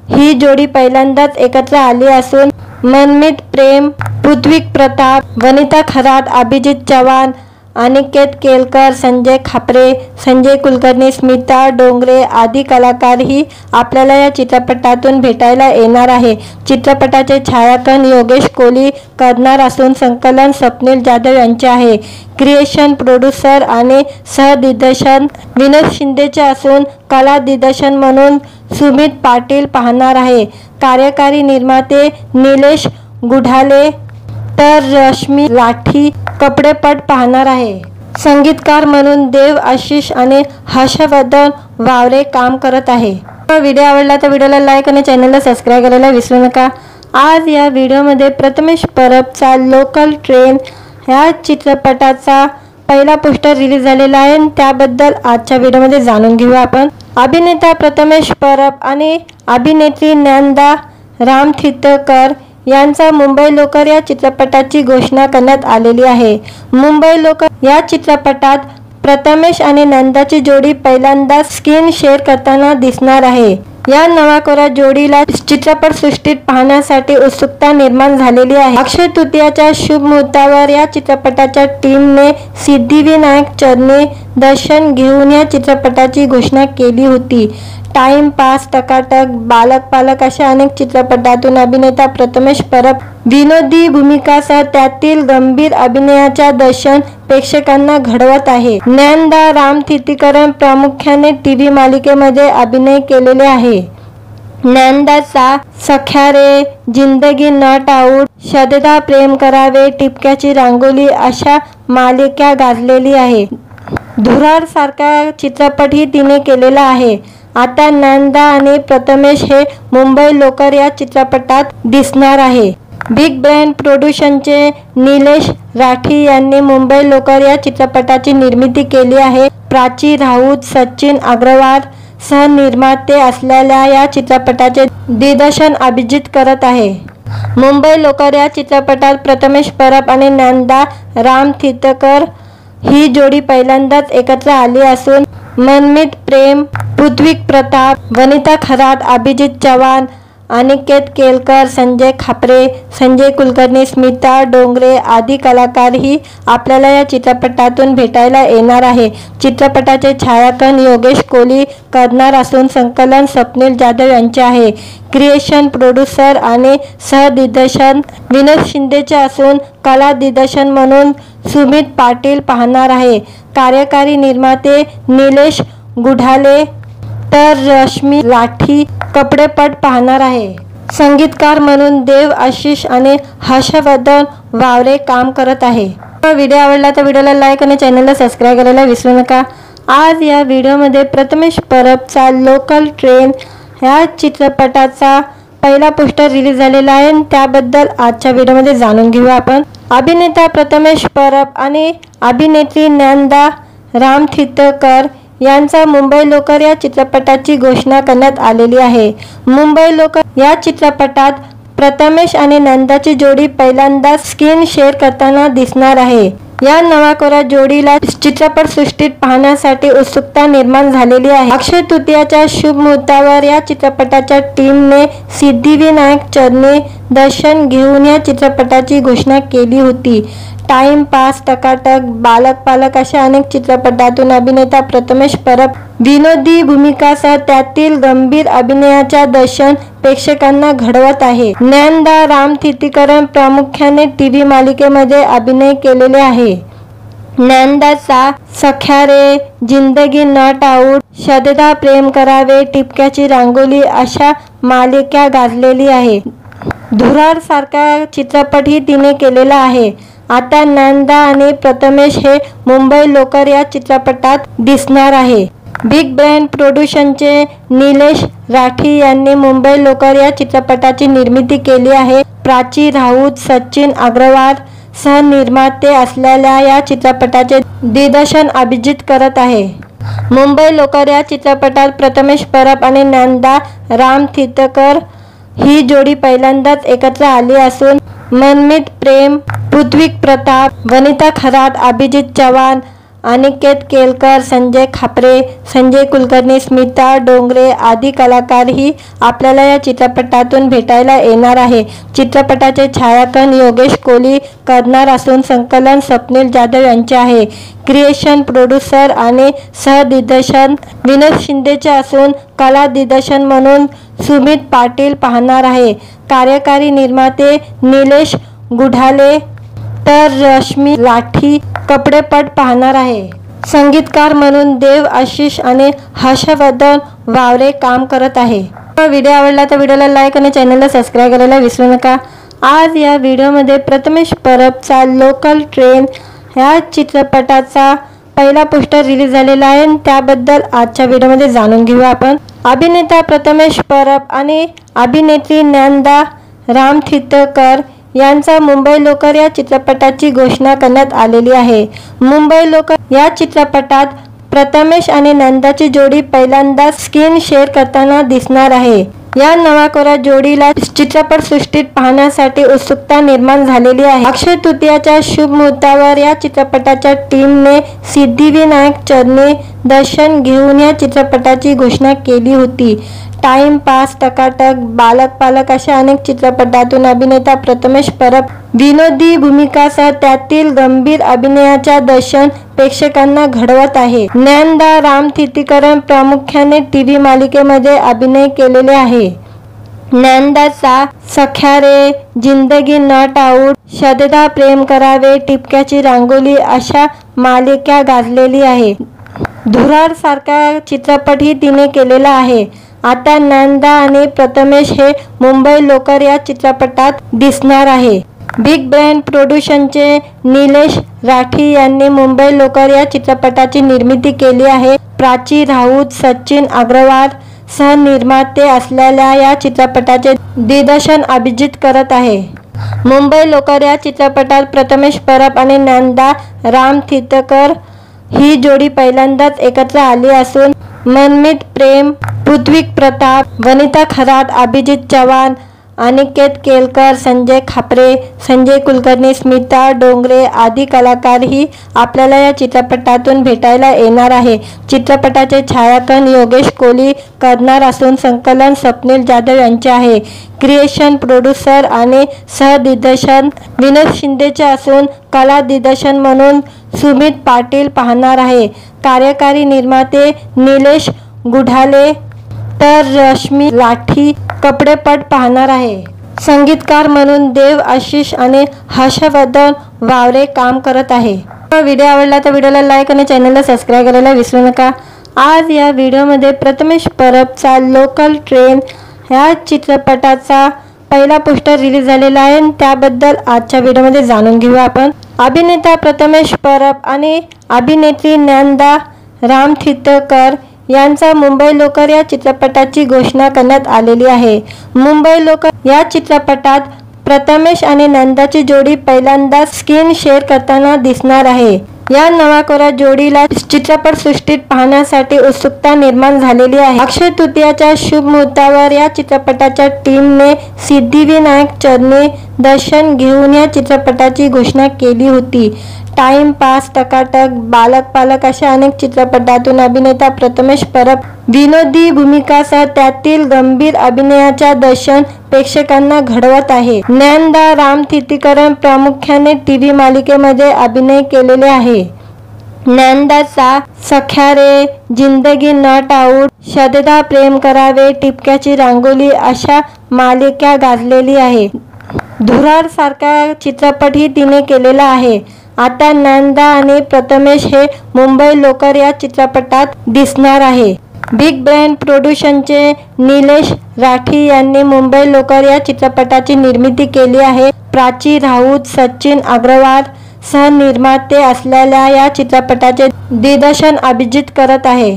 ही जोडी पहिल्यांदाच एकत्र आली असून मनमीत प्रेम, पृथ्वी प्रताप, वनिता खरात, अभिजित चव्हाण, अनिकेत केलकर, संजय खापरे, संजय कुलकर्णी, स्मिता डोंगरे आदी कलाकारही आपल्याला या चित्रपटातून भेटायला येणार आहे. चित्रपटाचे छायांकन योगेश कोहली करणार असून संकलन स्वप्नील जाधव यांचे आहे. क्रिएशन, प्रोड्युसर आणि सहदिग्दर्शन विनोद शिंदेचे असून कला दिग्दर्शन म्हणून सुमित पाटील पाहणार आहे. कार्यकारी निर्माते निलेश गुढाले तर रश्मी लाठी कपडेपट पाहणार आहे. संगीतकार म्हणून देव आशिष आणि हर्षवर्धन वावरे काम करत आहे. व्हिडिओ आवडला तर व्हिडिओला लाईक आणि चॅनलला सबस्क्राईब करायला विसरू नका. आज या व्हिडिओमध्ये प्रथमेश परबचा लोकल ट्रेन ह्या चित्रपटाचा पहिला पोस्टर रिलीज झालेला आहे. त्याबद्दल आजच्या व्हिडिओमध्ये जाणून घेऊया आपण. अभिनेता प्रथमेश परब आणि अभिनेत्री ज्ञानदा रामतीर्थकर यांचा मुंबई लोकर या चित्रपटाची घोषणा करण्यात आलेली आहे. मुंबई लोकर या चित्रपटात प्रथमेश आणि ज्ञानदाची जोडी पहिल्यांदा स्क्रीन शेअर करताना दिसणार आहे. या नवाकोरा जोडीला चित्रपटसृष्टीत पाहण्यासाठी उत्सुकता निर्माण झालेली आहे. अक्षय तृतीयाच्या शुभ मुहूर्तावर या चित्रपटाच्या टीमने सिद्धिविनायक चरणी दर्शन घेऊन या चित्रपटाची घोषणा केली होती. टाइम पास, टकाटक, बालक पालक अशा अनेक चित्रपटातून अभिनेता प्रथमेश परब विनोदी भूमिकासह त्यातील गंभीर अभिनयाच्या दर्शन प्रेक्षकांना घडवत आहे. ज्ञानदा रामतीर्थकर प्रामुख्याने टीव्ही मालिकेमध्ये अभिनय केलेले आहे. ज्ञानदाचा सख्या रे, जिंदगी नॉट आउट, शतदा प्रेम करावे, टिपक्याची रांगोली अशा मालिका गाजलेली आहे. धुरार सारखा चित्रपटही तिने केलेला आहे. आता ज्ञानदा आणि प्रथमेश हे मुंबई लोकर या चित्रपटात दिसणार आहे. बिग ब्रँड प्रोडक्शनचे निलेश राठी यांनी मुंबई लोकर या चित्रपटाची निर्मिती केली आहे. प्राची राऊत, सचिन अग्रवाल सहनिर्माते असलेल्या या चित्रपटाचे दिग्दर्शन अभिजित करत आहे. मुंबई लोकर या चित्रपटात प्रथमेश परब आणि ज्ञानदा रामतीर्थकर ही जोडी पहिल्यांदाच एकत्र आली असून मनमीत प्रेम, पृथ्वी प्रताप, वनिता खरात, अभिजित चव्हाण, अनिकेत केलकर, संजय खापरे, संजय कुलकर्णी, स्मिता डोंगरे आदी कलाकारही आपल्याला या चित्रपटातून भेटायला येणार आहे. चित्रपटाचे छायांकन योगेश कोहली करणार असून संकलन स्वप्नील जाधव यांचे आहे. क्रिएशन, प्रोड्युसर आणि सहदिग्दर्शन विनोद शिंदेचे असून कला दिग्दर्शन म्हणून सुमित पाटील पाहणार आहे. कार्यकारी निर्माते निलेश गुढाले तर रश्मी लाठी कपडेपट पाहणार आहे. संगीतकार म्हणून देव आशिष आणि हर्षवर्धन वावरे काम करत आहे. व्हिडिओ आवडला तर व्हिडिओला लाईक आणि चॅनलला सबस्क्राईब करायला विसरू नका. आज या व्हिडिओमध्ये प्रथमेश परबचा लोकल ट्रेन ह्या चित्रपटाचा पहिला पोस्टर रिलीज झालेला आहे. त्याबद्दल आजच्या व्हिडिओमध्ये जाणून घेऊया आपण. अभिनेता प्रथमेश परब आणि अभिनेत्री ज्ञानदा रामतीर्थकर यांचा मुंबई लोकर या चित्रपटाची घोषणा करण्यात आलेली आहे. मुंबई लोकर या चित्रपटात प्रथमेश आणि ज्ञानदाची जोडी पहिल्यांदा स्क्रीन शेअर करताना दिसणार आहे. या नवाकोरा जोडीला चित्रपटसृष्टीत पाहण्यासाठी उत्सुकता निर्माण झालेली आहे. अक्षय तृतीयाच्या शुभ मुहूर्तावर या चित्रपटाच्या टीमने सिद्धिविनायक चरणी दर्शन घेऊन या चित्रपटाची घोषणा केली होती. टाइम पास, टकाटक, बालक पालक अशा अनेक चित्रपटातून अभिनेता प्रथमेश परब विनोदी भूमिकासह त्यातील गंभीर अभिनयाच्या दर्शन प्रेक्षकांना घडवत आहे. ज्ञानदा रामतीर्थकर प्रामुख्याने टीव्ही मालिकेमध्ये अभिनय केलेले आहे. ज्ञानदाचा सख्या रे, जिंदगी नॉट आउट, शतदा प्रेम करावे, टिपक्याची रांगोली अशा मालिका गाजलेली आहे. धुरार सारखा चित्रपटही तिने केलेला आहे. आता ज्ञानदा आणि प्रथमेश हे मुंबई लोकर या चित्रपटात दिसणार आहे. बिग ब्रँड प्रोडक्शनचे निलेश राठी यांनी मुंबई लोकर या चित्रपटाची निर्मिती केली आहे. प्राची राऊत, सचिन अग्रवाल सहनिर्माते असलेल्या या चित्रपटाचे दिग्दर्शन अभिजित करत आहे. मुंबई लोकर या चित्रपटात प्रथमेश परब आणि ज्ञानदा रामतीर्थकर ही जोडी पहिल्यांदाच एकत्र आली असून मनमीत प्रेम, पृथ्वी प्रताप, वनिता खरात, अभिजित चव्हाण, अनिकेत केलकर, संजय खापरे, संजय कुलकर्णी, स्मिता डोंगरे आदी कलाकारही आपल्याला या चित्रपटातून भेटायला येणार आहे. चित्रपटाचे छायाकन योगेश कोहली करणार असून संकलन स्वप्नील जाधव यांचे आहे. क्रिएशन, प्रोड्युसर आणि सहदिग्दर्शन विनोद शिंदेचे असून कला दिग्दर्शन म्हणून सुमित पाटील पाहणार आहे. कार्यकारी निर्माते निलेश गुढाले तर रश्मी लाठी कपडेपट पाहणार आहे. संगीतकार म्हणून देव आशिष आणि हर्षवर्धन वावरे काम करत आहे. व्हिडिओ आवडला तर व्हिडिओला लाईक आणि चॅनलला सबस्क्राईब करायला विसरू नका. आज या व्हिडिओमध्ये प्रथमेश परबचा लोकल ट्रेन ह्या चित्रपटाचा पहिला पोस्टर रिलीज झालेला आहे. त्याबद्दल आजच्या व्हिडिओमध्ये जाणून घेऊया आपण. अभिनेता प्रथमेश परब आणि अभिनेत्री ज्ञानदा रामतीर्थकर यांचा मुंबई लोकर या चित्रपटाची घोषणा करण्यात आलेली आहे. मुंबई लोकर या चित्रपटात प्रथमेश आणि ज्ञानदाची जोडी पहिल्यांदा स्क्रीन शेअर करताना दिसणार आहे. या नवाकोरा जोडीला चित्रपटसृष्टीत पाहण्यासाठी उत्सुकता निर्माण झालेली आहे. अक्षय तृतीयाच्या शुभ मुहूर्तावर या चित्रपटाच्या टीमने सिद्धिविनायक चरणी दर्शन घेऊन या चित्रपटाची घोषणा केली होती. टाइम पास, टकाटक, बालक पालक अशा अनेक चित्रपटातून अभिनेता प्रथमेश परब विनोदी भूमिकासह त्यातील गंभीर अभिनयाच्या दर्शन प्रेक्षकांना घडवत आहे. ज्ञानदा रामतीर्थकर प्रामुख्याने टीव्ही मालिकेमध्ये अभिनय केलेले आहे. ज्ञानदाचा सख्या रे, जिंदगी नॉट आउट, शतदा प्रेम करावे, टिपक्याची रांगोली अशा मालिका गाजलेली आहे. धुरार सारखा चित्रपटही तिने केलेला आहे. आता ज्ञानदा आणि प्रथमेश हे मुंबई लोकर या चित्रपटात दिसणार आहे. बिग ब्रँड प्रोडक्शनचे निलेश राठी यांनी मुंबई लोकर या चित्रपटाची निर्मिती केली आहे. प्राची राऊत, सचिन अग्रवाल सहनिर्माते असलेल्या या चित्रपटाचे दिग्दर्शन अभिजित करत आहे. मुंबई लोकर या चित्रपटात प्रथमेश परब आणि ज्ञानदा रामतीर्थकर ही जोडी पहिल्यांदाच एकत्र आली असून मनमीत प्रेम, पृथ्वी प्रताप, वनिता खरात, अभिजित चव्हाण, अनिकेत केलकर, संजय खापरे, संजय कुलकर्णी, स्मिता डोंगरे आदी कलाकारही आपल्याला या चित्रपटातून भेटायला येणार आहे. चित्रपटाचे छायाकन योगेश कोहली करणार असून संकलन स्वप्नील जाधव यांचे आहे. क्रिएशन, प्रोड्युसर आणि सहदिग्दर्शन विनोद शिंदेचे असून कला दिग्दर्शन म्हणून सुमित पाटील पाहणार आहे. कार्यकारी निर्माते निलेश गुढाले तर रश्मी लाठी कपडेपट पाहणार आहे. संगीतकार म्हणून देव आशिष आणि हर्षवर्धन वावरे काम करत आहे. व्हिडिओ आवडला तर व्हिडिओला लाईक आणि चॅनलला सबस्क्राईब करायला विसरू नका. आज या व्हिडिओमध्ये प्रथमेश परबचा लोकल ट्रेन ह्या चित्रपटाचा पहिला पोस्टर रिलीज झालेला आहे. त्याबद्दल आजच्या व्हिडिओमध्ये जाणून घेऊया आपण. अभिनेता प्रथमेश परब आणि अभिनेत्री ज्ञानदा रामतीर्थकर यांचा मुंबई लोकर या चित्रपटाची घोषणा करण्यात आलेली आहे. मुंबई लोकर या चित्रपटात प्रथमेश आणि ज्ञानदाची जोडी पहिल्यांदा स्क्रीन शेअर करताना दिसणार आहे. या नवाकोरा जोडीला चित्रपटसृष्टीत पाहण्यासाठी उत्सुकता निर्माण झालेली आहे. अक्षय तृतीयाच्या शुभ मुहूर्तावर या चित्रपटाच्या टीमने सिद्धिविनायक चरणी दर्शन घेऊन या चित्रपटाची घोषणा केली होती. टाइम पास, टकाटक, बालक पालक अशा अनेक चित्रपटातून अभिनेता प्रथमेश परब विनोदी भूमिकासह त्यातील गंभीर अभिनयाच्या दर्शन प्रेक्षकांना घडवत आहे. ज्ञानदा रामथितीकरण प्रामुख्याने टीव्ही मालिकेमध्ये अभिनय केलेले आहे. ज्ञानदाचा सख्या रे, जिंदगी नॉट आउट, शतदा प्रेम करावे, टिपक्याची रांगोली अशा मालिका गाजलेली आहे. धुरार सारखा चित्रपटही तिने केलेला आहे. आता ज्ञानदा आणि प्रथमेश हे मुंबई लोकर या चित्रपटात दिसणार आहे. बिग ब्रँड प्रोडक्शनचे निलेश राठी यांनी मुंबई लोकर या चित्रपटाची निर्मिती केली आहे. प्राची राऊत, सचिन अग्रवाल सहनिर्माते असलेल्या या चित्रपटाचे दिग्दर्शन अभिजित करत आहे.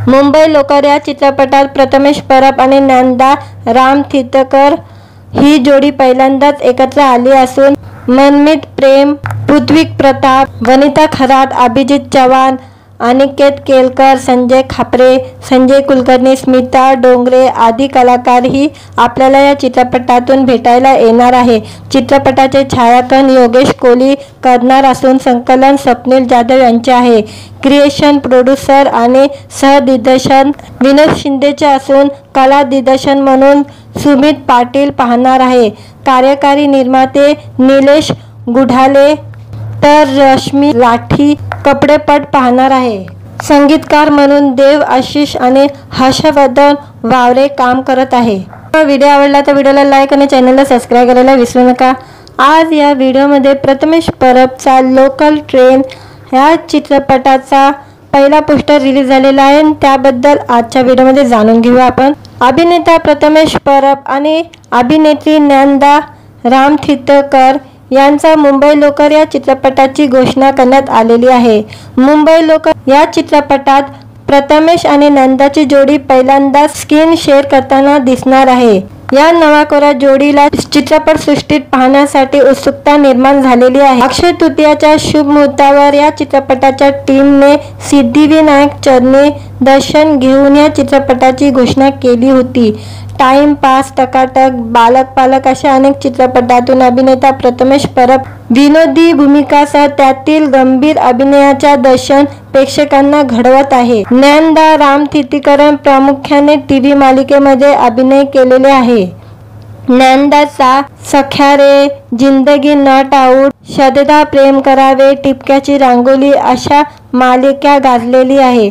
मुंबई लोकर या चित्रपटात प्रथमेश परब आणि ज्ञानदा रामथितकर ही जोडी पहिल्यांदाच एकत्र आली असून मनमीत प्रेम, पृथ्वी प्रताप, वनिता खरात, अभिजित चव्हाण, अनिकेत केलकर, संजय खापरे, संजय कुलकर्णी, स्मिता डोंगरे आदी कलाकारही आपल्याला या चित्रपटातून भेटायला येणार आहे. चित्रपटाचे छायाकन योगेश कोहली करणार असून संकलन स्वप्नील जाधव यांचे आहे. क्रिएशन, प्रोड्युसर आणि सहदिग्दर्शन विनोद शिंदेचे असून कला दिग्दर्शन म्हणून सुमित पाटील पाहणार आहे. कार्यकारी निर्माते निलेश गुढाले तर रश्मी लाठी कपडेपट पाहणार आहे. संगीतकार म्हणून देव आशिष आणि हर्षवर्धन वावरे काम करत आहे. व्हिडिओ आवडला तर व्हिडिओला लाईक आणि चॅनलला सबस्क्राईब करायला विसरू नका. आज या व्हिडिओमध्ये प्रथमेश परबचा लोकल ट्रेन ह्या चित्रपटाचा पहिला पोस्टर रिलीज झालेला आहे. त्याबद्दल आजच्या व्हिडिओमध्ये जाणून घेऊया आपण. अभिनेता प्रथमेश परब आणि अभिनेत्री ज्ञानदा रामथितकर यांचा मुंबई लोकर या चित्रपटाची घोषणा करण्यात आलेली आहे. मुंबई लोकर या चित्रपटात प्रथमेश आणि ज्ञानदाची जोडी पहिल्यांदा स्क्रीन शेअर करताना दिसणार आहे. या नवाकोऱ्या जोडीला चित्रपटसृष्टीत पाहण्यासाठी उत्सुकता निर्माण झालेली आहे. अक्षय तृतीयाच्या शुभ मुहूर्तावर या चित्रपटाच्या टीमने सिद्धिविनायक चरणी दर्शन घेऊन या चित्रपटाची घोषणा केली होती. टाइम पास, टकाटक, बालक पालक अशा अनेक चित्रपटातून अभिनेता प्रथमेश परब विनोदी भूमिकासह त्यातील गंभीर अभिनयाच्या दर्शन प्रेक्षकांना घडवत आहे. ज्ञानदा रामथितीकरण प्रामुख्याने टीव्ही मालिकेमध्ये अभिनय केलेले आहे. ज्ञानदाचा सख्या रे, जिंदगी नॉट आउट, शतदा प्रेम करावे, टिपक्याची रांगोली अशा मालिका गाजलेली आहे.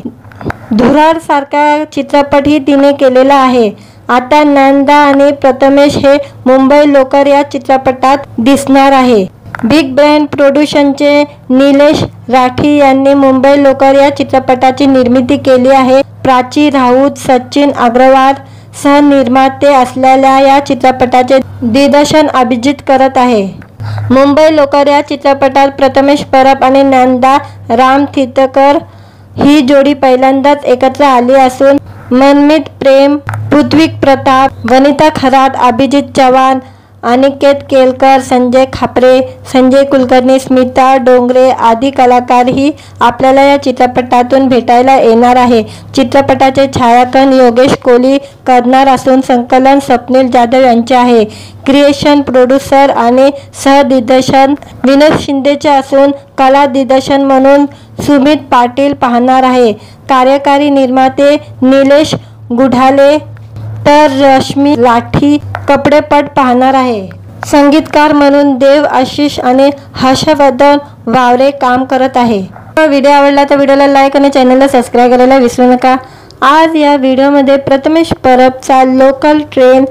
धुरार सारखा चित्रपटही तिने केलेला आहे. आता ज्ञानदा आणि प्रथमेश हे मुंबई लोकर या चित्रपटात दिसणार आहे. बिग ब्रँड प्रोडक्शनचे निलेश राठी यांनी मुंबई लोकर या चित्रपटाची निर्मिती केली आहे. प्राची राऊत, सचिन अग्रवाल सहनिर्माते असलेल्या या चित्रपटाचे दिग्दर्शन अभिजित करत आहे. मुंबई लोकर या चित्रपटात प्रथमेश परब आणि ज्ञानदा रामथितकर ही जोडी पहिल्यांदाच एकत्र आली असून मनमीत प्रेम, पृथ्वी प्रताप, वनिता खरात, अभिजित चव्हाण, अनिकेत केलकर, संजय खापरे, संजय कुलकर्णी, स्मिता डोंगरे आदी कलाकारही आपल्याला या चित्रपटातून भेटायला येणार आहे. चित्रपटाचे छायाकन योगेश कोहली करणार असून संकलन स्वप्नील जाधव यांचे आहे. क्रिएशन, प्रोड्युसर आणि सहदिग्दर्शन विनोद शिंदेचे असून कला दिग्दर्शन म्हणून सुमित पाटील पाहणार आहे. कार्यकारी निर्माते निलेश गुढाले तर रश्मी लाठी कपडेपट पाहणार आहे. संगीतकार म्हणून देव आशिष आणि हर्षवर्धन वावरे काम करत आहे. व्हिडिओ आवडला तर व्हिडिओला लाईक आणि चॅनलला सबस्क्राईब करायला विसरू नका. आज या व्हिडिओमध्ये प्रथमेश परबचा लोकल ट्रेन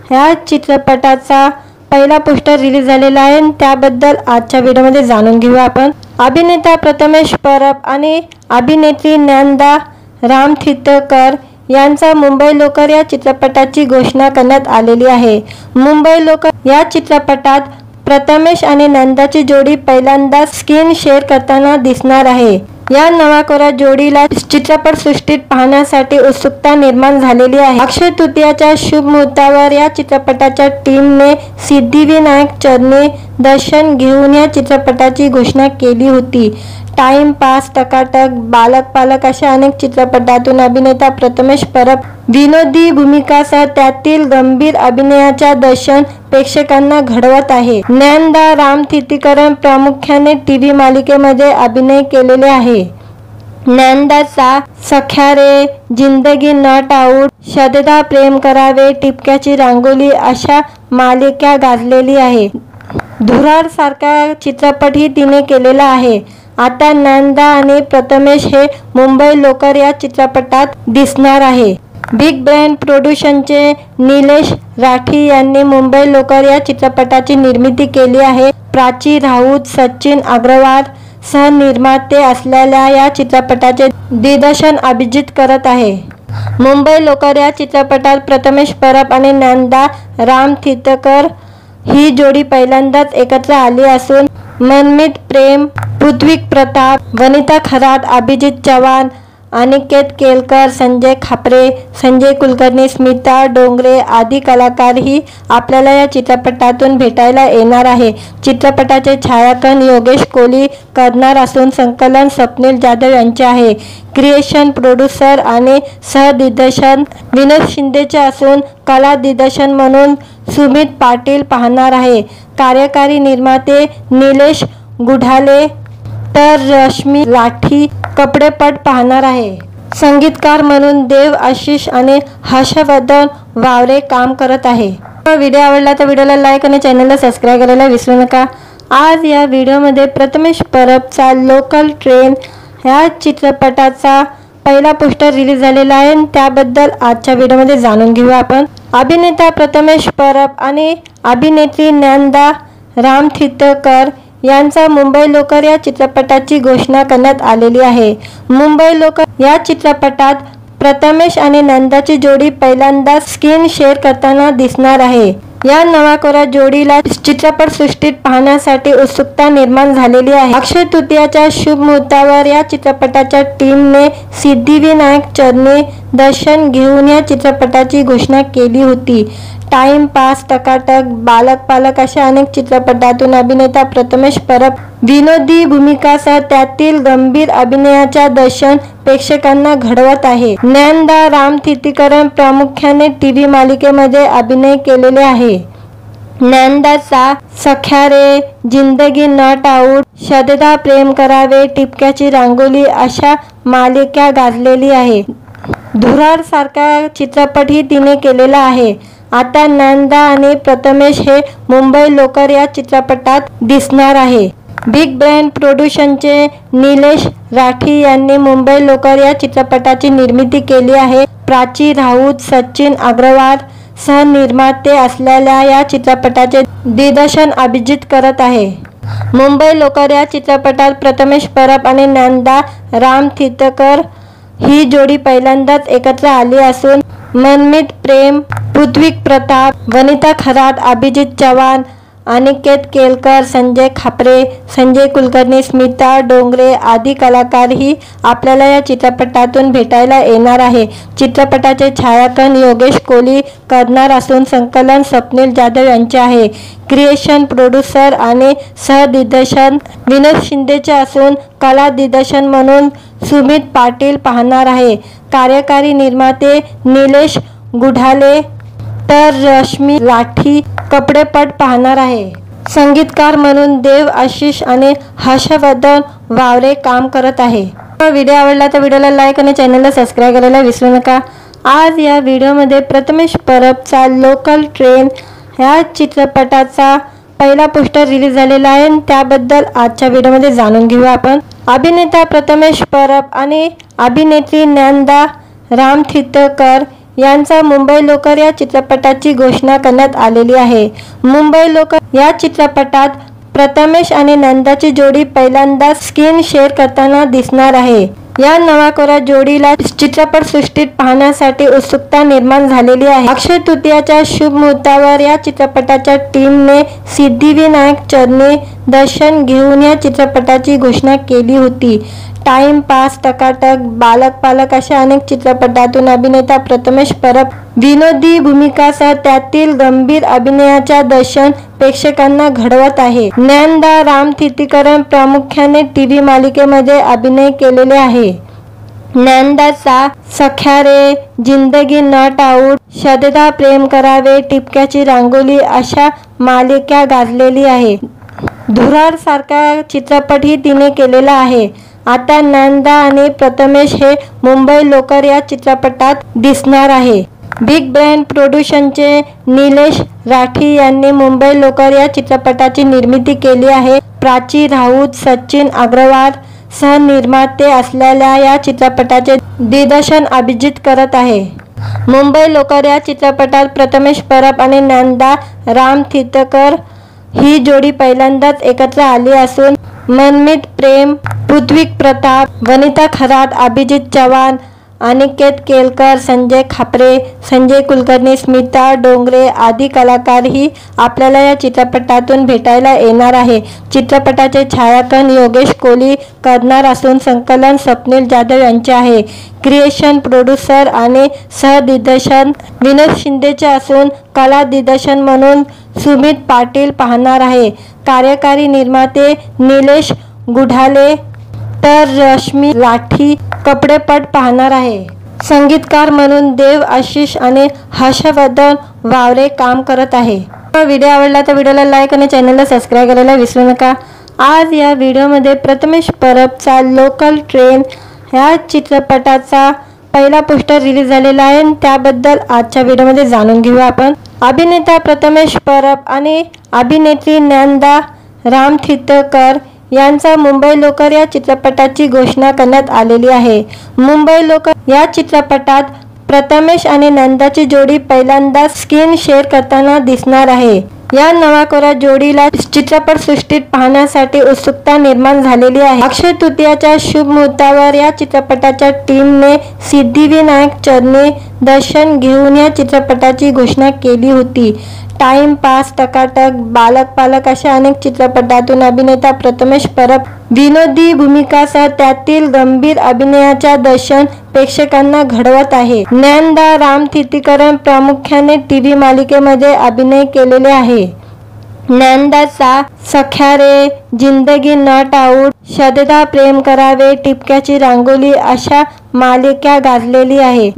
ह्या चित्रपटाचा पहिला पोस्टर रिलीज झालेला आहे. त्याबद्दल आजच्या व्हिडिओमध्ये जाणून घेऊया आपण. अभिनेता प्रथमेश परब आणि अभिनेत्री ज्ञानदा रामथितकर यांचा मुंबई लोकर या चित्रपटाची घोषणा करण्यात आलेली आहे. मुंबई लोकर या चित्रपटात प्रथमेश आणि ज्ञानदाची जोडी पहिल्यांदा स्क्रीन शेअर करताना दिसणार आहे. या नवाकोऱ्या जोडीला चित्रपटसृष्टीत पाहण्यासाठी उत्सुकता निर्माण झालेली आहे. अक्षय तृतीयाच्या शुभ मुहूर्तावर या चित्रपटाच्या टीमने सिद्धिविनायक चरणी दर्शन घेऊन या चित्रपटाची घोषणा केली होती. टाइम पास, टकाटक, बालक पालक अशा अनेक चित्रपटातून अभिनेता प्रथमेश परब विनोदी भूमिकासह त्यातील गंभीर अभिनयाच्या दर्शन प्रेक्षकांना घडवत आहे. ज्ञानदा रामतीर्थकर प्रामुख्याने टीव्ही मालिकेमध्ये अभिनय केलेले आहे. ज्ञानदाचा सख्या रे, जिंदगी नॉट आउट, शतदा प्रेम करावे, टिपक्याची रांगोली अशा मालिका गाजलेली आहे. धुरार सारखा चित्रपटही तिने केलेला आहे. आता ज्ञानदा आणि प्रथमेश हे मुंबई लोकर या चित्रपटात दिसणार आहे. बिग ब्रँड प्रोडक्शनचे निलेश राठी यांनी मुंबई लोकर या चित्रपटाची निर्मिती केली आहे. प्राची राऊत, सचिन अग्रवाल सहनिर्माते असलेल्या या चित्रपटाचे दिग्दर्शन अभिजित करत आहे. मुंबई लोकर या चित्रपटात प्रथमेश परब आणि ज्ञानदा रामतीर्थकर ही जोडी पहिल्यांदाच एकत्र आली असून मनमीत प्रेम, पृथ्वी प्रताप, वनिता खरात, अभिजित चव्हाण, अनिकेत केलकर, संजय खापरे, संजय कुलकर्णी, स्मिता डोंगरे आदी कलाकारही आपल्याला या चित्रपटातून भेटायला येणार आहे. चित्रपटाचे छायाग्रहण योगेश कोहली करणार असून संकलन स्वप्नील जाधव यांचे आहे. क्रिएशन, प्रोड्युसर आणि सहदिग्दर्शन विनोद शिंदेचे असून कला दिग्दर्शन म्हणून सुमित पाटील पाहणार आहे. कार्यकारी निर्माते निलेश गुढाले तर रश्मी लाठी कपडेपट पाहणार आहे. संगीतकार म्हणून देव आशिष आणि हर्षवर्धन वावरे काम करत आहे. व्हिडिओ आवडला तर व्हिडिओला लाईक आणि चॅनलला सबस्क्राईब करायला विसरू नका. आज या व्हिडिओमध्ये प्रथमेश परबचा लोकल ट्रेन ह्या चित्रपटाचा पहिला पोस्टर रिलीज झालेला आहे. त्याबद्दल आजच्या व्हिडिओमध्ये जाणून घेऊया आपण. अभिनेता प्रथमेश परब आणि अभिनेत्री ज्ञानदा रामतीर्थकर यांचा मुंबई लोकर या चित्रपटाची घोषणा करण्यात आलेली आहे. मुंबई लोकर या चित्रपटात प्रथमेश आणि ज्ञानदाची जोडी पहिल्यांदाच स्क्रीन शेअर करताना दिसणार आहे. या नवाकोरा जोडीला चित्रपटसृष्टीत पाहण्यासाठी उत्सुकता निर्माण झालेली आहे. अक्षय तृतीयाच्या शुभ मुहूर्तावर या चित्रपटाच्या टीमने सिद्धिविनायक चरणी दर्शन घेऊन या चित्रपटाची घोषणा केली होती. टाइम पास, टकाटक, बालक पालक अशा अनेक चित्रपटातून अभिनेता प्रथमेश परब विनोदी भूमिकासह त्यातील गंभीर अभिनयाच्या दर्शन प्रेक्षकांना घडवत आहे. ज्ञानदा रामतीर्थकर प्रामुख्याने टीव्ही मालिकेमध्ये अभिनय केलेले आहे. ज्ञानदाचा सख्या रे, जिंदगी नॉट आउट, शतदा प्रेम करावे, टिपक्याची रांगोली अशा मालिका गाजलेली आहे. धुरार सारखा चित्रपटही तिने केलेला आहे. आता ज्ञानदा आणि प्रथमेश हे मुंबई लोकर या चित्रपटात दिसणार आहे. बिग ब्रँड प्रोडक्शनचे निलेश राठी यांनी मुंबई लोकर या चित्रपटाची निर्मिती केली आहे. प्राची राऊत, सचिन अग्रवाल सहनिर्माते असलेल्या या चित्रपटाचे दिग्दर्शन अभिजित करत आहे. मुंबई लोकर या चित्रपटात प्रथमेश परब आणि ज्ञानदा रामतीर्थकर ही जोडी पहिल्यांदाच एकत्र आली असून मनमीत प्रेम, पृथ्वी प्रताप, वनिता खरात, अभिजित चव्हाण, अनिकेत केलकर, संजय खापरे, संजय कुलकर्णी, स्मिता डोंगरे आदी कलाकारही आपल्याला या चित्रपटातून भेटायला येणार आहे. चित्रपटाचे छायाग्रहण योगेश कोहली करणार असून संकलन स्वप्नील जाधव यांचे आहे. क्रिएशन, प्रोड्युसर आणि सहदिग्दर्शन विनोद शिंदेचे असून कला दिग्दर्शन म्हणून सुमित पाटील पाहणार आहे. कार्यकारी निर्माते निलेश गुढाले तर रश्मी लाठी कपडेपट पाहणार आहे. संगीतकार म्हणून देव आशिष आणि हर्षवर्धन वावरे काम करत आहे. व्हिडिओ आवडला तर व्हिडिओला लाईक आणि चॅनलला सबस्क्राईब करायला विसरू नका. आज या व्हिडिओमध्ये प्रथमेश परबचा लोकल ट्रेन ह्या चित्रपटाचा पहिला पोस्टर रिलीज झालेला आहे. त्याबद्दल आजच्या व्हिडिओमध्ये जाणून घेऊया आपण. अभिनेता प्रथमेश परब आणि अभिनेत्री ज्ञानदा रामतीर्थकर यांचा मुंबई लोकर या चित्रपटाची घोषणा करण्यात आलेली आहे. मुंबई लोकर या चित्रपटात प्रथमेश आणि ज्ञानदाची जोडी पहिल्यांदाच स्क्रीन शेअर करताना दिसणार आहे. या नवाकोरा जोडीला चित्रपटसृष्टीत पाहण्यासाठी उत्सुकता निर्माण झालेली आहे. अक्षय तृतीयाच्या शुभ मुहूर्तावर या चित्रपटाच्या टीमने सिद्धिविनायक चरणी दर्शन घेऊन या चित्रपटाची घोषणा केली होती. टाइमपास, टकाटक, बालक पालक अशा अनेक चित्रपटातून अभिनेता प्रथमेश परब विनोदी भूमिकासह त्यातील गंभीर अभिनयाच्या दर्शन प्रेक्षकांना घडवत आहे. ज्ञानदा रामतीर्थीकरण प्रामुख्याने टीव्ही मालिकेमध्ये अभिनय केलेले आहे. ज्ञानदाचा सख्या रे, जिंदगी नॉट आउट, शतदा प्रेम करावे, टिपक्याची रांगोली अशा मालिका गाजलेली आहे. धुरार सारखा चित्रपटही तिने केलेला आहे. आता ज्ञानदा आणि प्रथमेश हे मुंबई लोकर या चित्रपटात दिसणार आहे. बिग ब्रँड प्रोडक्शनचे निलेश राठी यांनी मुंबई लोकर या चित्रपटाची निर्मिती केली आहे. प्राची राऊत, सचिन अग्रवाल सहनिर्माते असलेल्या या चित्रपटाचे दिग्दर्शन अभिजित करत आहे. मुंबई लोकर या चित्रपटात प्रथमेश परब आणि ज्ञानदा रामतीर्थकर ही जोडी पहिल्यांदाच एकत्र आली असून मनमीत प्रेम, पृथ्वी प्रताप, वनिता खरात, अभिजित चव्हाण, अनिकेत केलकर, संजय खापरे, संजय कुलकर्णी, स्मिता डोंगरे आदी कलाकारही आपल्याला या चित्रपटातून भेटायला येणार आहे. चित्रपटाचे छायांकन योगेश कोहली करणार असून संकलन स्वप्नील जाधव यांचे आहे. क्रिएशन, प्रोड्युसर आणि सहदिग्दर्शन विनोद शिंदेचे असून कला दिग्दर्शन म्हणून सुमित पाटील पाहणार आहे. कार्यकारी निर्माते निलेश गुढाले तर रश्मी लाठी कपडेपट पाहणार आहे. संगीतकार म्हणून देव आशिष आणि हर्षवर्धन वावरे काम करत आहे. व्हिडिओ आवडला तर व्हिडिओला लाईक आणि चॅनलला सबस्क्राईब करायला विसरू नका. आज या व्हिडिओमध्ये प्रथमेश परबचा लोकल ट्रेन ह्या चित्रपटाचा पहिला पोस्टर रिलीज झालेला आहे. त्याबद्दल आजच्या व्हिडिओमध्ये जाणून घेऊया आपण. अभिनेता प्रथमेश परब आणि अभिनेत्री ज्ञानदा रामतीर्थकर यांचा मुंबई लोकर या चित्रपटाची घोषणा करण्यात आलेली आहे. मुंबई लोकर या चित्रपटात प्रथमेश आणि ज्ञानदाची जोडी पहिल्यांदाच स्क्रीन शेअर करताना दिसणार आहे. या नवाकोरा जोडीला चित्रपटसृष्टीत पाहण्यासाठी उत्सुकता निर्माण झालेली आहे. अक्षय तृतीयाच्या शुभ मुहूर्तावर या चित्रपटाच्या टीमने सिद्धिविनायक चरणी दर्शन घेऊन या चित्रपटाची घोषणा केली होती. टाइमपास, टकाटक, बालक पालक अशा अनेक चित्रपटातून अभिनेता प्रथमेश परब विनोदी भूमिकासह त्यातील गंभीर अभिनयाच्या दर्शन प्रेक्षकांना घडवत आहे. ज्ञानदा रामतीर्थीकरण प्रामुख्याने टीव्ही मालिकेमध्ये अभिनय केलेले आहे. ज्ञानदाचा सख्या रे, जिंदगी नॉट आउट, शतदा प्रेम करावे, टिपक्याची रांगोली अशा मालिका गाजलेली आहे.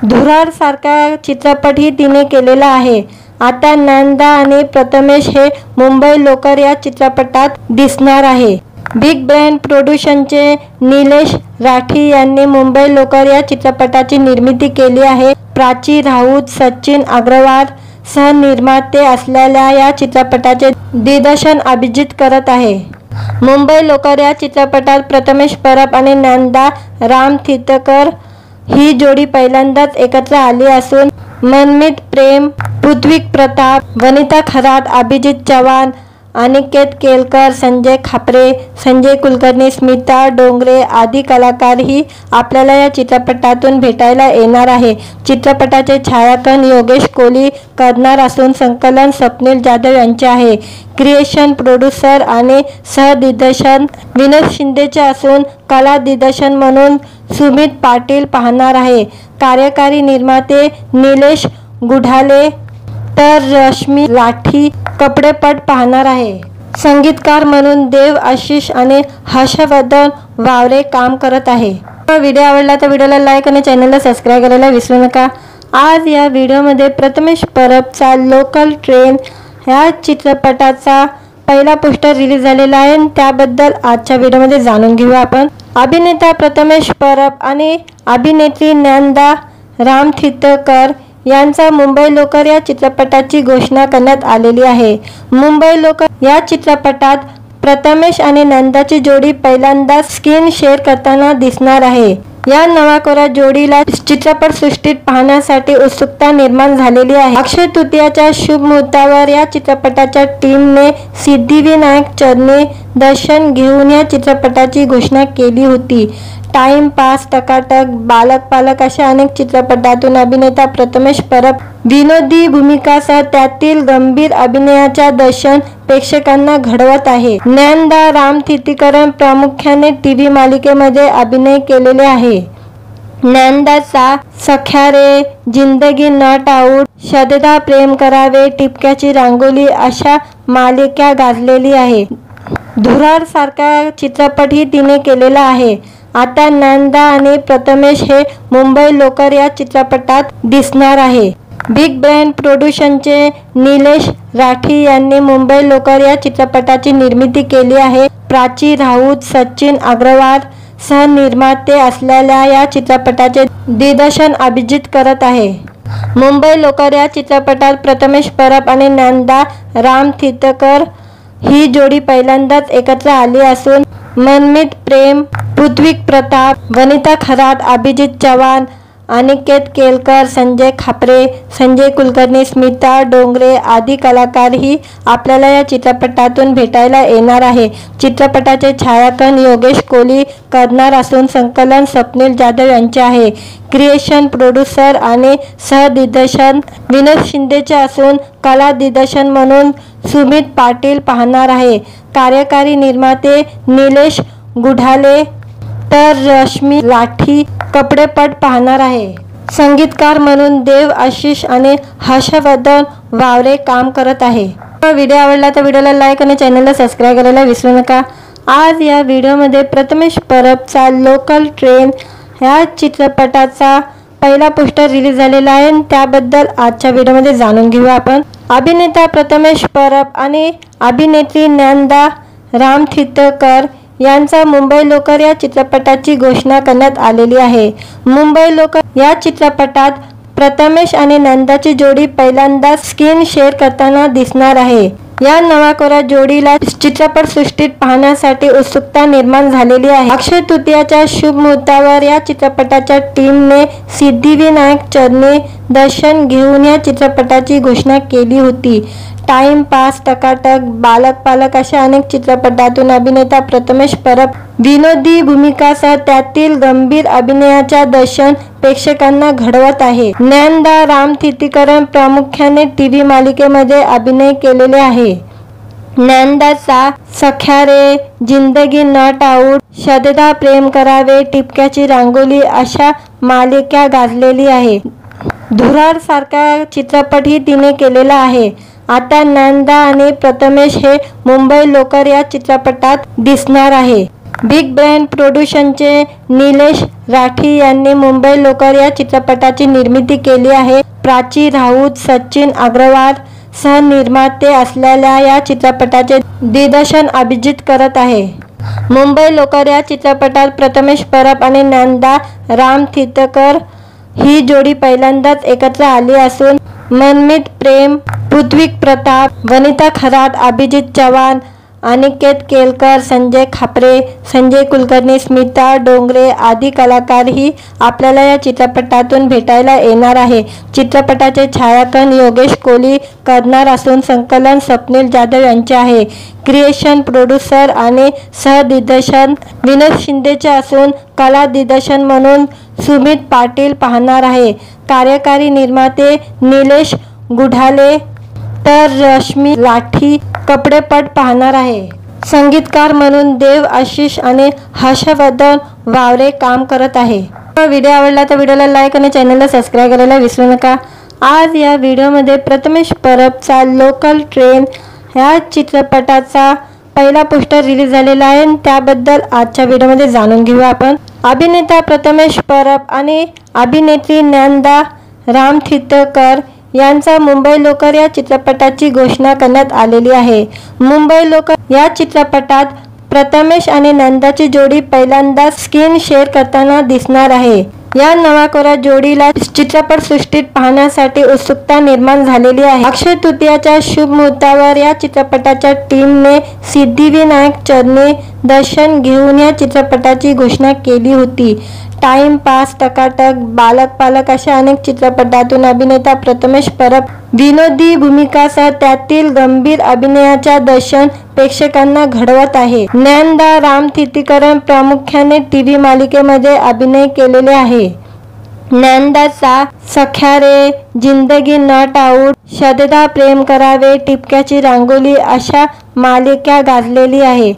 धुरार सारखा चित्रपटही तिने केलेला आहे. आता ज्ञानदा आणि प्रथमेश हे मुंबई लोकर या चित्रपटात दिसणार आहे. बिग ब्रँड प्रोडक्शनचे निलेश राठी यांनी मुंबई लोकर या चित्रपटाची निर्मिती केली आहे. प्राची राऊत, सचिन अग्रवाल सहनिर्माते असलेल्या या चित्रपटाचे दिग्दर्शन अभिजित करत आहे. मुंबई लोकर या चित्रपटात प्रथमेश परब आणि ज्ञानदा रामतीर्थकर ही जोडी पहिल्यांदाच एकत्र आली असून मनमीत प्रेम, पृथ्वी प्रताप, वनिता खरात, अभिजित चव्हाण, अनिकेत केलकर, संजय खापरे, संजय कुलकर्णी, स्मिता डोंगरे आदी कलाकारही आपल्याला या चित्रपटातून भेटायला येणार आहे. चित्रपटाचे छायांकन योगेश कोहली करणार असून संकलन स्वप्नील जाधव यांचे आहे. क्रिएशन, प्रोड्युसर आणि सहदिग्दर्शन विनोद शिंदेचे असून कला दिग्दर्शन म्हणून सुमित पाटील पाहणार आहे. कार्यकारी निर्माते निलेश गुढाले तर रश्मी लाठी कपडेपट पाहणार आहे. संगीतकार म्हणून देव आशिष आणि हर्षवर्धन वावरे काम करत आहे. व्हिडिओ आवडला तर व्हिडिओला लाईक आणि चॅनलला सबस्क्राईब करायला विसरू नका. आज या व्हिडिओमध्ये प्रथमेश परबचा लोकल ट्रेन ह्या चित्रपटाचा पहिला पोस्टर रिलीज झालेला आहे. त्याबद्दल आजच्या व्हिडिओमध्ये जाणून घेऊया आपण. अभिनेता प्रथमेश परब आणि अभिनेत्री ज्ञानदा रामतीर्थकर यांचा मुंबई लोकर या चित्रपटाची घोषणा करण्यात आलेली आहे. मुंबई लोकर या चित्रपटात प्रथमेश आणि ज्ञानदाची जोडी पहिल्यांदाच स्क्रीन शेअर करताना दिसणार आहे. या नवाकोरा जोडीला चित्रपटसृष्टीत पाहण्यासाठी उत्सुकता निर्माण झालेली आहे. अक्षय तृतीयाच्या शुभ मुहूर्तावर या चित्रपटाच्या टीमने सिद्धिविनायक चरणी दर्शन घेऊन या चित्रपटाची घोषणा केली होती. टाइम पास, टकाटक, बालक पालक अशा अनेक चित्रपटातून अभिनेता प्रथमेश परब विनोदी भूमिकासह त्यातील गंभीर अभिनयाच्या दर्शन प्रेक्षकांना घडवत आहे. ज्ञानदा रामतीर्थकर प्रामुख्याने टीव्ही मालिकेमध्ये अभिनय केलेले आहे. ज्ञानदाचा सख्या रे, जिंदगी नॉट आउट, शतदा प्रेम करावे, टिपक्याची रांगोली अशा मालिका गाजलेली आहे. धुरार सारखा चित्रपटही तिने केलेला आहे. आता ज्ञानदा आणि प्रथमेश हे मुंबई लोकर या चित्रपटात दिसणार आहे. बिग ब्रँड प्रोडक्शनचे निलेश राठी यांनी मुंबई लोकर या चित्रपटाची निर्मिती केली आहे. प्राची राऊत, सचिन अग्रवाल सहनिर्माते असलेल्या या चित्रपटाचे दिग्दर्शन अभिजित करत आहे. मुंबई लोकर या चित्रपटात प्रथमेश परब आणि ज्ञानदा रामतीर्थकर ही जोडी पहिल्यांदाच एकत्र आली असून मनमीत प्रेम, पृथ्वी प्रताप, वनिता खरात, अभिजित चव्हाण, अनिकेत केलकर, संजय खापरे, संजय कुलकर्णी, स्मिता डोंगरे आदी कलाकारही आपल्याला या चित्रपटातून भेटायला येणार आहे. चित्रपटाचे छायांकन योगेश कोहली करणार असून संकलन स्वप्नील जाधव यांचे आहे. क्रिएशन, प्रोड्युसर आणि सहदिग्दर्शन विनोद शिंदेचे असून कला दिग्दर्शन म्हणून सुमित पाटील पाहणार आहे. कार्यकारी निर्माते निलेश गुढाले तर रश्मी लाठी कपडेपट पाहणार आहे. संगीतकार म्हणून देव आशिष आणि हर्षवर्धन वावरे काम करत आहे. व्हिडिओ आवडला तर व्हिडिओला लाईक आणि चॅनलला सबस्क्राईब करायला विसरू नका. आज या व्हिडिओमध्ये प्रथमेश परबचा लोकल ट्रेन ह्या चित्रपटाचा पहिला पोस्टर रिलीज झालेला आहे. त्याबद्दल आजच्या व्हिडिओमध्ये जाणून घेऊया आपण. अभिनेता प्रथमेश परब आणि अभिनेत्री ज्ञानदा रामतीर्थकर यांचा मुंबई लोकर या चित्रपटाची घोषणा करण्यात आलेली आहे. मुंबई लोकर या चित्रपटात प्रथमेश आणि ज्ञानदाची जोडी पहिल्यांदा स्क्रीन शेअर करताना दिसणार आहे. या नवाकोरा जोडीला चित्रपटसृष्टीत पाहण्यासाठी उत्सुकता निर्माण झालेली आहे. अक्षय तृतीयाच्या शुभ मुहूर्तावर या चित्रपटाच्या टीमने सिद्धिविनायक चरणी दर्शन घेऊन या चित्रपटाची घोषणा केली होती. टाइम पास, टकाटक, बालक पालक अशा अनेक चित्रपटातून अभिनेता प्रथमेश परब विनोदी भूमिकासह त्यातील गंभीर अभिनयाच्या दर्शन प्रेक्षकांना घडवत आहे. ज्ञानदा रामतीर्थकर प्रामुख्याने टीव्ही मालिकेमध्ये अभिनय केलेले आहे. ज्ञानदाचा सख्या रे, जिंदगी नॉट आउट, शतदा प्रेम करावे, टिपक्याची रांगोली अशा मालिका गाजलेली आहे. धुरार सारखा चित्रपटही तिने केलेला आहे. आता ज्ञानदा आणि प्रथमेश हे मुंबई लोकर या चित्रपटात दिसणार आहे. बिग ब्रँड प्रोडक्शनचे निलेश राठी यांनी मुंबई लोकर या चित्रपटाची निर्मिती केली आहे. प्राची राऊत, सचिन अग्रवाल सहनिर्माते असलेल्या या चित्रपटाचे दिग्दर्शन अभिजित करत आहे. मुंबई लोकर या चित्रपटात प्रथमेश परब आणि ज्ञानदा रामतीर्थकर ही जोडी पहिल्यांदाच एकत्र आली असून मनमीत प्रेम, पृथ्वी प्रताप, वनिता खरात, अभिजित चव्हाण, अनिकेत केलकर, संजय खापरे, संजय कुलकर्णी, स्मिता डोंगरे आदी कलाकारही आपल्याला या चित्रपटातून भेटायला येणार आहे. चित्रपटाचे छायांकन योगेश कोहली करणार असून संकलन स्वप्नील जाधव यांचे आहे. क्रिएशन, प्रोड्युसर आणि सहदिग्दर्शन विनोद शिंदेचे असून कला दिग्दर्शन म्हणून सुमित पाटील पाहणार आहे. कार्यकारी निर्माते निलेश गुढाले तर रश्मी लाठी कपडेपट पाहणार आहे. संगीतकार म्हणून देव आशिष आणि हर्षवर्धन वावरे काम करत आहे. व्हिडिओ आवडला तर व्हिडिओला लाईक आणि चॅनलला सबस्क्राईब करायला विसरू नका. आज या व्हिडिओमध्ये प्रथमेश परबचा लोकल ट्रेन ह्या चित्रपटाचा पहिला पोस्टर रिलीज झालेला आहे. त्याबद्दल आजच्या व्हिडिओमध्ये जाणून घेऊया आपण. अभिनेता प्रथमेश परब आणि अभिनेत्री ज्ञानदा रामतीर्थकर यांचा मुंबई लोकर या चित्रपटाची घोषणा करण्यात आलेली आहे. मुंबई लोकर या चित्रपटात प्रथमेश आणि ज्ञानदाची जोडी पहिल्यांदा स्क्रीन शेअर करताना दिसणार आहे. या नवाकोरा जोडीला चित्रपटसृष्टीत पाहण्यासाठी उत्सुकता निर्माण झालेली आहे. अक्षय तृतीयाच्या शुभ मुहूर्तावर या चित्रपटाच्या टीमने सिद्धिविनायक चरणी दर्शन घेऊन या चित्रपटाची घोषणा केली होती. टाइम पास, टकाटक, बालक पालक अशा अनेक चित्रपटातून अभिनेता प्रथमेश परब विनोदी भूमिकासह त्यातील गंभीर अभिनयाच्या दर्शन प्रेक्षकांना घडवत आहे. ज्ञानदा रामतीर्थकर प्रामुख्याने टीव्ही मालिकेमध्ये अभिनय केलेले आहे. ज्ञानदाचा सख्या रे, जिंदगी नॉट आउट, शतदा प्रेम करावे, टिपक्याची रांगोली अशा मालिका गाजलेली आहे.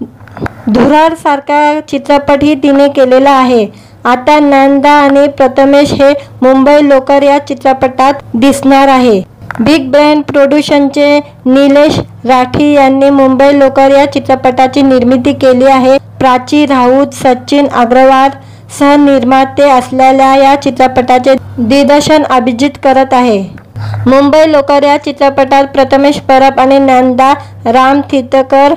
धुरार सारखा चित्रपटही तिने केलेला आहे. आता ज्ञानदा आणि प्रथमेश हे मुंबई लोकर या चित्रपटात दिसणार आहे. बिग ब्रँड प्रोडक्शनचे निलेश राठी यांनी मुंबई लोकर या चित्रपटाची निर्मिती केली आहे. प्राची राऊत, सचिन अग्रवाल सहनिर्माते असलेल्या या चित्रपटाचे दिग्दर्शन अभिजित करत आहे. मुंबई लोकर या चित्रपटात प्रथमेश परब आणि ज्ञानदा रामतीर्थकर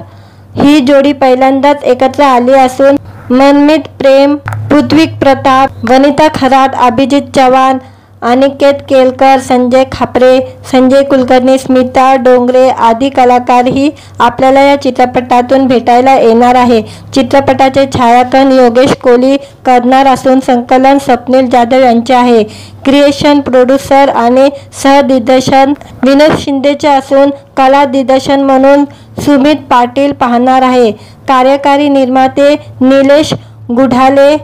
ही जोडी पहिल्यांदाच एकत्र आली असून मनमीत प्रेम, पृथ्वी प्रताप, वनिता खरात, अभिजित चव्हाण, अनिकेत केलकर, संजय खापरे, संजय कुलकर्णी, स्मिता डोंगरे आदी कलाकारही आपल्याला या चित्रपटातून भेटायला येणार आहे. चित्रपटाचे छायाकन योगेश कोहली करणार असून संकलन स्वप्नील जाधव यांचे आहे. क्रिएशन, प्रोड्युसर आणि सहदिग्दर्शन विनोद शिंदेचे असून कला दिग्दर्शन म्हणून सुमित पाटील पाहणार आहे. कार्यकारी निर्माते निलेश गुढाले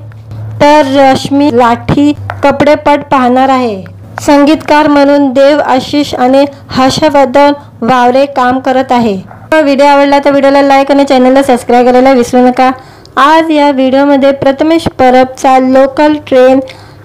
तर रश्मी लाठी कपडेपट पाहणार आहे. संगीतकार म्हणून देव आशिष आणि हर्षवर्धन वावरे काम करत आहे. व्हिडिओ आवडला तर व्हिडिओला लाईक आणि चॅनलला सबस्क्राईब करायला विसरू नका. आज या व्हिडिओमध्ये प्रथमेश परबचा लोकल ट्रेन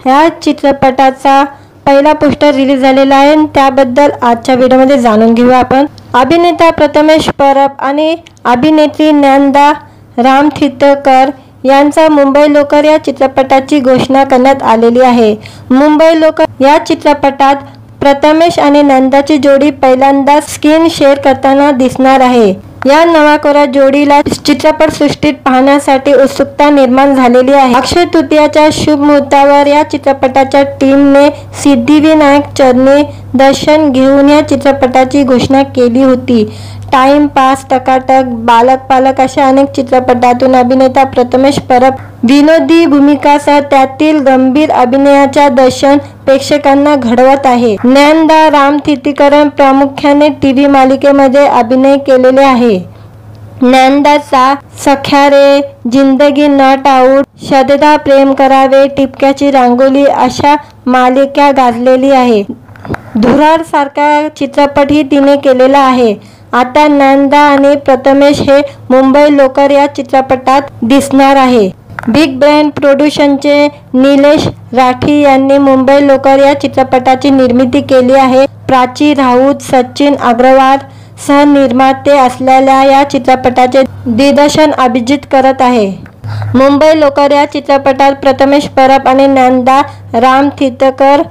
ह्या चित्रपटाचा पहिला पोस्टर रिलीज झालेला आहे. त्याबद्दल आजच्या व्हिडिओमध्ये जाणून घेऊया आपण. अभिनेता प्रथमेश परब आणि अभिनेत्री ज्ञानदा रामतीर्थकर यांचा मुंबई लोकर या चित्रपटाची घोषणा करण्यात आलेली आहे. मुंबई लोकर या चित्रपटात प्रथमेश आणि ज्ञानदाची जोडी पहिल्यांदा स्क्रीन शेअर करताना दिसणार आहे. या नवाकोरा जोडीला चित्रपटसृष्टीत पाहण्यासाठी उत्सुकता निर्माण झालेली आहे. अक्षय तृतीयाच्या शुभ मुहूर्तावर या चित्रपटाच्या टीमने सिद्धिविनायक चरणी दर्शन घेऊन या चित्रपटाची घोषणा केली होती. टाइम पास, टकाटक, बालक पालक अशा अनेक चित्रपटातून अभिनेता प्रथमेश परब विनोदी भूमिकासह त्यातील गंभीर अभिनयाच्या दर्शन प्रेक्षकांना घडवत आहे. ज्ञानदा रामतीर्थकर प्रामुख्याने टीव्ही मालिकेमध्ये अभिनय केलेले आहे. ज्ञानदाचा सख्या रे, जिंदगी नॉट आउट, शतदा प्रेम करावे, टिपक्याची रांगोली अशा मालिका गाजलेली आहे. धुरार सारखा चित्रपटही तिने केलेला आहे. आता ज्ञानदा आणि प्रथमेश हे मुंबई लोकर या चित्रपटात दिसणार आहे. बिग ब्रँड प्रोडक्शनचे निलेश राठी यांनी मुंबई लोकर या चित्रपटाची निर्मिती केली आहे. प्राची राऊत, सचिन अग्रवाल सहनिर्माते असलेल्या या चित्रपटाचे दिग्दर्शन अभिजित करत आहे. मुंबई लोकर या चित्रपटात प्रथमेश परब आणि ज्ञानदा रामतीर्थकर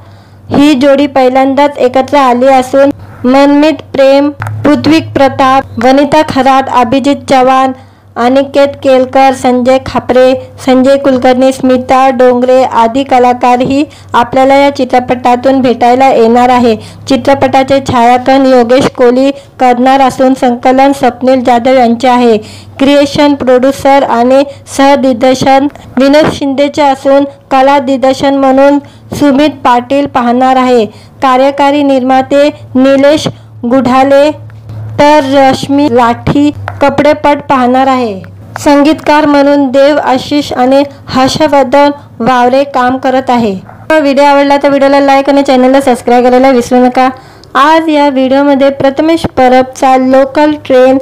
ही जोडी पहिल्यांदाच एकत्र आली असून मनमीत प्रेम, पृथ्वी प्रताप, वनिता खरात, अभिजित चव्हाण, अनिकेत केलकर, संजय खापरे, संजय कुलकर्णी, स्मिता डोंगरे आदी कलाकारही आपल्याला या चित्रपटातून भेटायला येणार आहे. चित्रपटाचे छायाकन योगेश कोहली करणार असून संकलन स्वप्नील जाधव यांचे आहे. क्रिएशन, प्रोड्युसर आणि सहदिग्दर्शन विनोद शिंदेचे असून कला दिग्दर्शन म्हणून सुमित पाटील पाहणार आहे. कार्यकारी निर्माते निलेश गुढाले तर रश्मी लाठी कपडेपट पाहणार आहे. संगीतकार म्हणून देव आशिष आणि हर्षवर्धन वावरे काम करत आहे. व्हिडिओ आवडला तर व्हिडिओला लाईक आणि चॅनलला सबस्क्राईब करायला विसरू नका. आज या व्हिडिओमध्ये प्रथमेश परबचा लोकल ट्रेन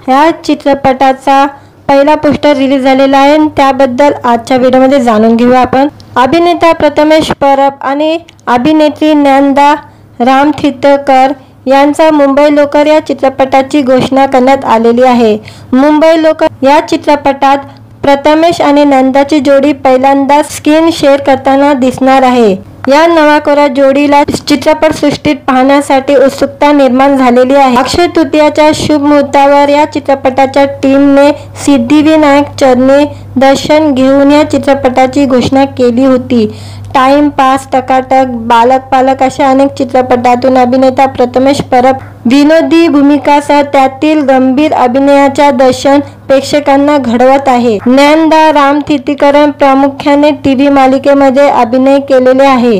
ह्या चित्रपटाचा पहिला पोस्टर रिलीज झालेला आहे. त्याबद्दल आजच्या व्हिडिओमध्ये जाणून घेऊया आपण. अभिनेता प्रथमेश परब आणि अभिनेत्री ज्ञानदा रामतीर्थकर यांचा मुंबई लोकर या चित्रपटाची घोषणा करण्यात आलेली आहे. मुंबई लोकर या चित्रपटात प्रथमेश आणि ज्ञानदाची जोडी पहिल्यांदा स्क्रीन शेअर करताना दिसणार आहे. या नवाकोरा जोडीला चित्रपटसृष्टीत पाहण्यासाठी उत्सुकता निर्माण झालेली आहे. अक्षय तृतीयाच्या शुभ मुहूर्तावर या चित्रपटाच्या टीमने सिद्धिविनायक चरणी दर्शन घेऊन या चित्रपटाची घोषणा केली होती. टाइम पास, टकाटक, बालक पालक अशा अनेक चित्रपटातून अभिनेता प्रथमेश परब विनोदी भूमिकासह त्यातील गंभीर अभिनयाच्या दर्शन प्रेक्षकांना घडवत आहे. ज्ञानदा रामतीर्थकर प्रामुख्याने टीव्ही मालिकेमध्ये अभिनय केलेले आहे.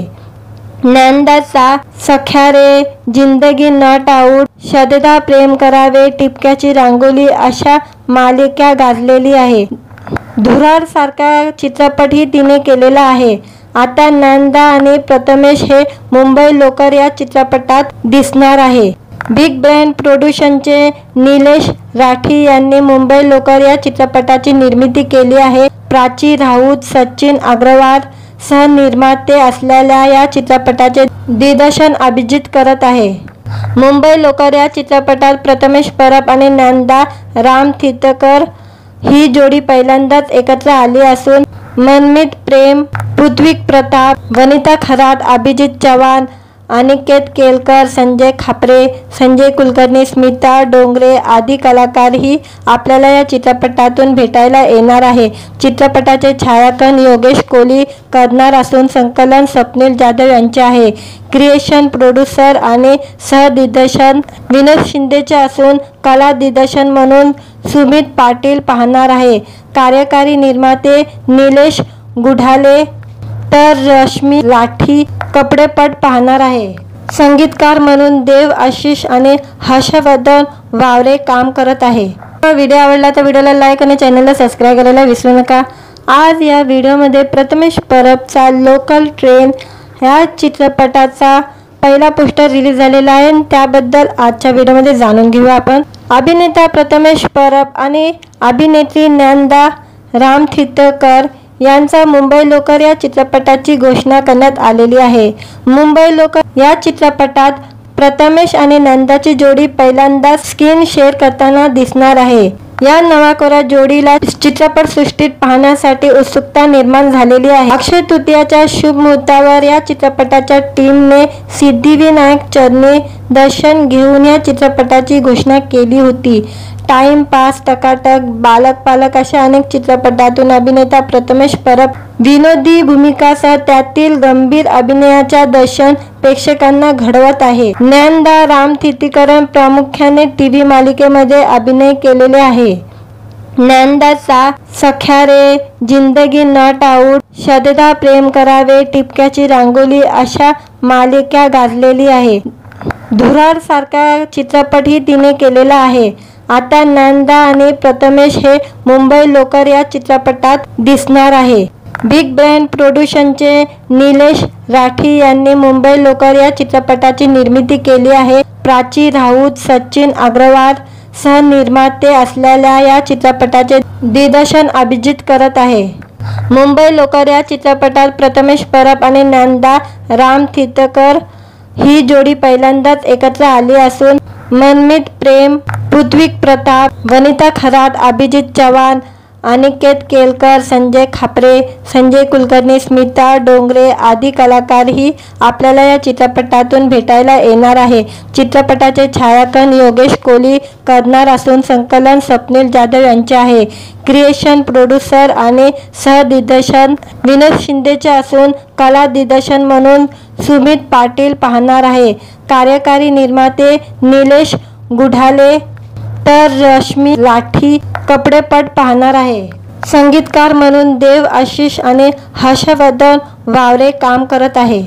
ज्ञानदाचा सख्या रे, जिंदगी नॉट आउट, शतदा प्रेम करावे, टिपक्याची रांगोली अशा मालिका गाजलेली आहे. धुरार सारखा चित्रपटही तिने केलेला आहे. आता ज्ञानदा आणि प्रथमेश हे मुंबई लोकर या चित्रपटात दिसणार आहे. बिग ब्रँड प्रोडक्शनचे निलेश राठी यांनी मुंबई लोकर या चित्रपटाची निर्मिती केली आहे. प्राची राऊत, सचिन अग्रवाल सहनिर्माते असलेल्या या चित्रपटाचे दिग्दर्शन अभिजित करत आहे. मुंबई लोकर या चित्रपटात प्रथमेश परब आणि ज्ञानदा रामतीर्थकर ही जोडी पहिल्यांदाच एकत्र आली असून मनमीत प्रेम, पृथ्वी प्रताप, वनिता खरात, अभिजित चव्हाण, अनिकेत केलकर, संजय खापरे, संजय कुलकर्णी, स्मिता डोंगरे आदी कलाकारही आपल्याला या चित्रपटातून भेटायला येणार आहे. चित्रपटाचे छायाकन योगेश कोहली करणार असून संकलन स्वप्नील जाधव यांचे आहे. क्रिएशन, प्रोड्युसर आणि सहदिग्दर्शन विनोद शिंदेचे असून कला दिग्दर्शन म्हणून सुमित पाटील पाहणार आहे. कार्यकारी निर्माते निलेश गुढाले तर रश्मी लाठी कपडेपट पाहणार आहे. संगीतकार म्हणून देव आशिष आणि हर्षवर्धन वावरे काम करत आहे. व्हिडिओ आवडला तर व्हिडिओला लाईक आणि चॅनलला सबस्क्राईब करायला विसरू नका. आज या व्हिडिओमध्ये प्रथमेश परबचा लोकल ट्रेन ह्या चित्रपटाचा पहिला पोस्टर रिलीज झालेला आहे. त्याबद्दल आजच्या व्हिडिओमध्ये जाणून घेऊया आपण. अभिनेता प्रथमेश परब आणि अभिनेत्री ज्ञानदा रामतीर्थकर यांचा मुंबई लोकर या चित्रपटाची घोषणा करण्यात आलेली आहे. मुंबई लोकर या चित्रपटात प्रथमेश आणि ज्ञानदाची जोडी पहिल्यांदा स्क्रीन शेअर करताना दिसणार आहे. या नवाकोऱ्या जोडीला चित्रपटसृष्टीत पाहण्यासाठी उत्सुकता निर्माण झालेली आहे. अक्षय तृतीयाच्या शुभ मुहूर्तावर या चित्रपटाच्या टीमने सिद्धिविनायक चरणी दर्शन घेऊन या चित्रपटाची घोषणा केली होती. टाइम पास, टकाटक, बालक पालक अशा अनेक चित्रपटातून अभिनेता प्रथमेश परब विनोदी भूमिकासह त्यातील गंभीर अभिनयाच्या दर्शन प्रेक्षकांना घडवत आहे. ज्ञानदा रामतीर्थकर प्रामुख्याने टीव्ही मालिकेमध्ये अभिनय केलेले आहे. ज्ञानदाचा सख्या रे, जिंदगी नॉट आउट, शतदा प्रेम करावे, टिपक्याची रांगोली अशा मालिका गाजलेली आहे. धुरार सारखा चित्रपटही तिने केलेला आहे. आता ज्ञानदा आणि प्रथमेश हे मुंबई लोकर या चित्रपटात दिसणार आहे. बिग ब्रँड प्रोडक्शनचे निलेश राठी यांनी मुंबई लोकर या चित्रपटाची निर्मिती केली आहे. प्राची राऊत, सचिन अग्रवाल सहनिर्माते असलेल्या या चित्रपटाचे दिग्दर्शन अभिजित करत आहे. मुंबई लोकर या चित्रपटात प्रथमेश परब आणि ज्ञानदा रामतीर्थकर ही जोडी पहिल्यांदाच एकत्र आली असून मनमीत प्रेम, पृथ्वी प्रताप, वनिता खरात, अभिजित चव्हाण, अनिकेत केलकर, संजय खापरे, संजय कुलकर्णी, स्मिता डोंगरे आदी कलाकारही आपल्याला या चित्रपटातून भेटायला येणार आहे. चित्रपटाचे छायाकन योगेश कोहली करणार असून संकलन स्वप्नील जाधव यांचे आहे. क्रिएशन, प्रोड्युसर आणि सहदिग्दर्शन विनोद शिंदेचे असून कला दिग्दर्शन म्हणून सुमित पाटील पाहणार आहे. कार्यकारी निर्माते निलेश गुढाले तर रश्मी लाठी कपडेपट पाहणार आहे. संगीतकार म्हणून देव आशिष आणि हर्षवर्धन वावरे काम करत आहे.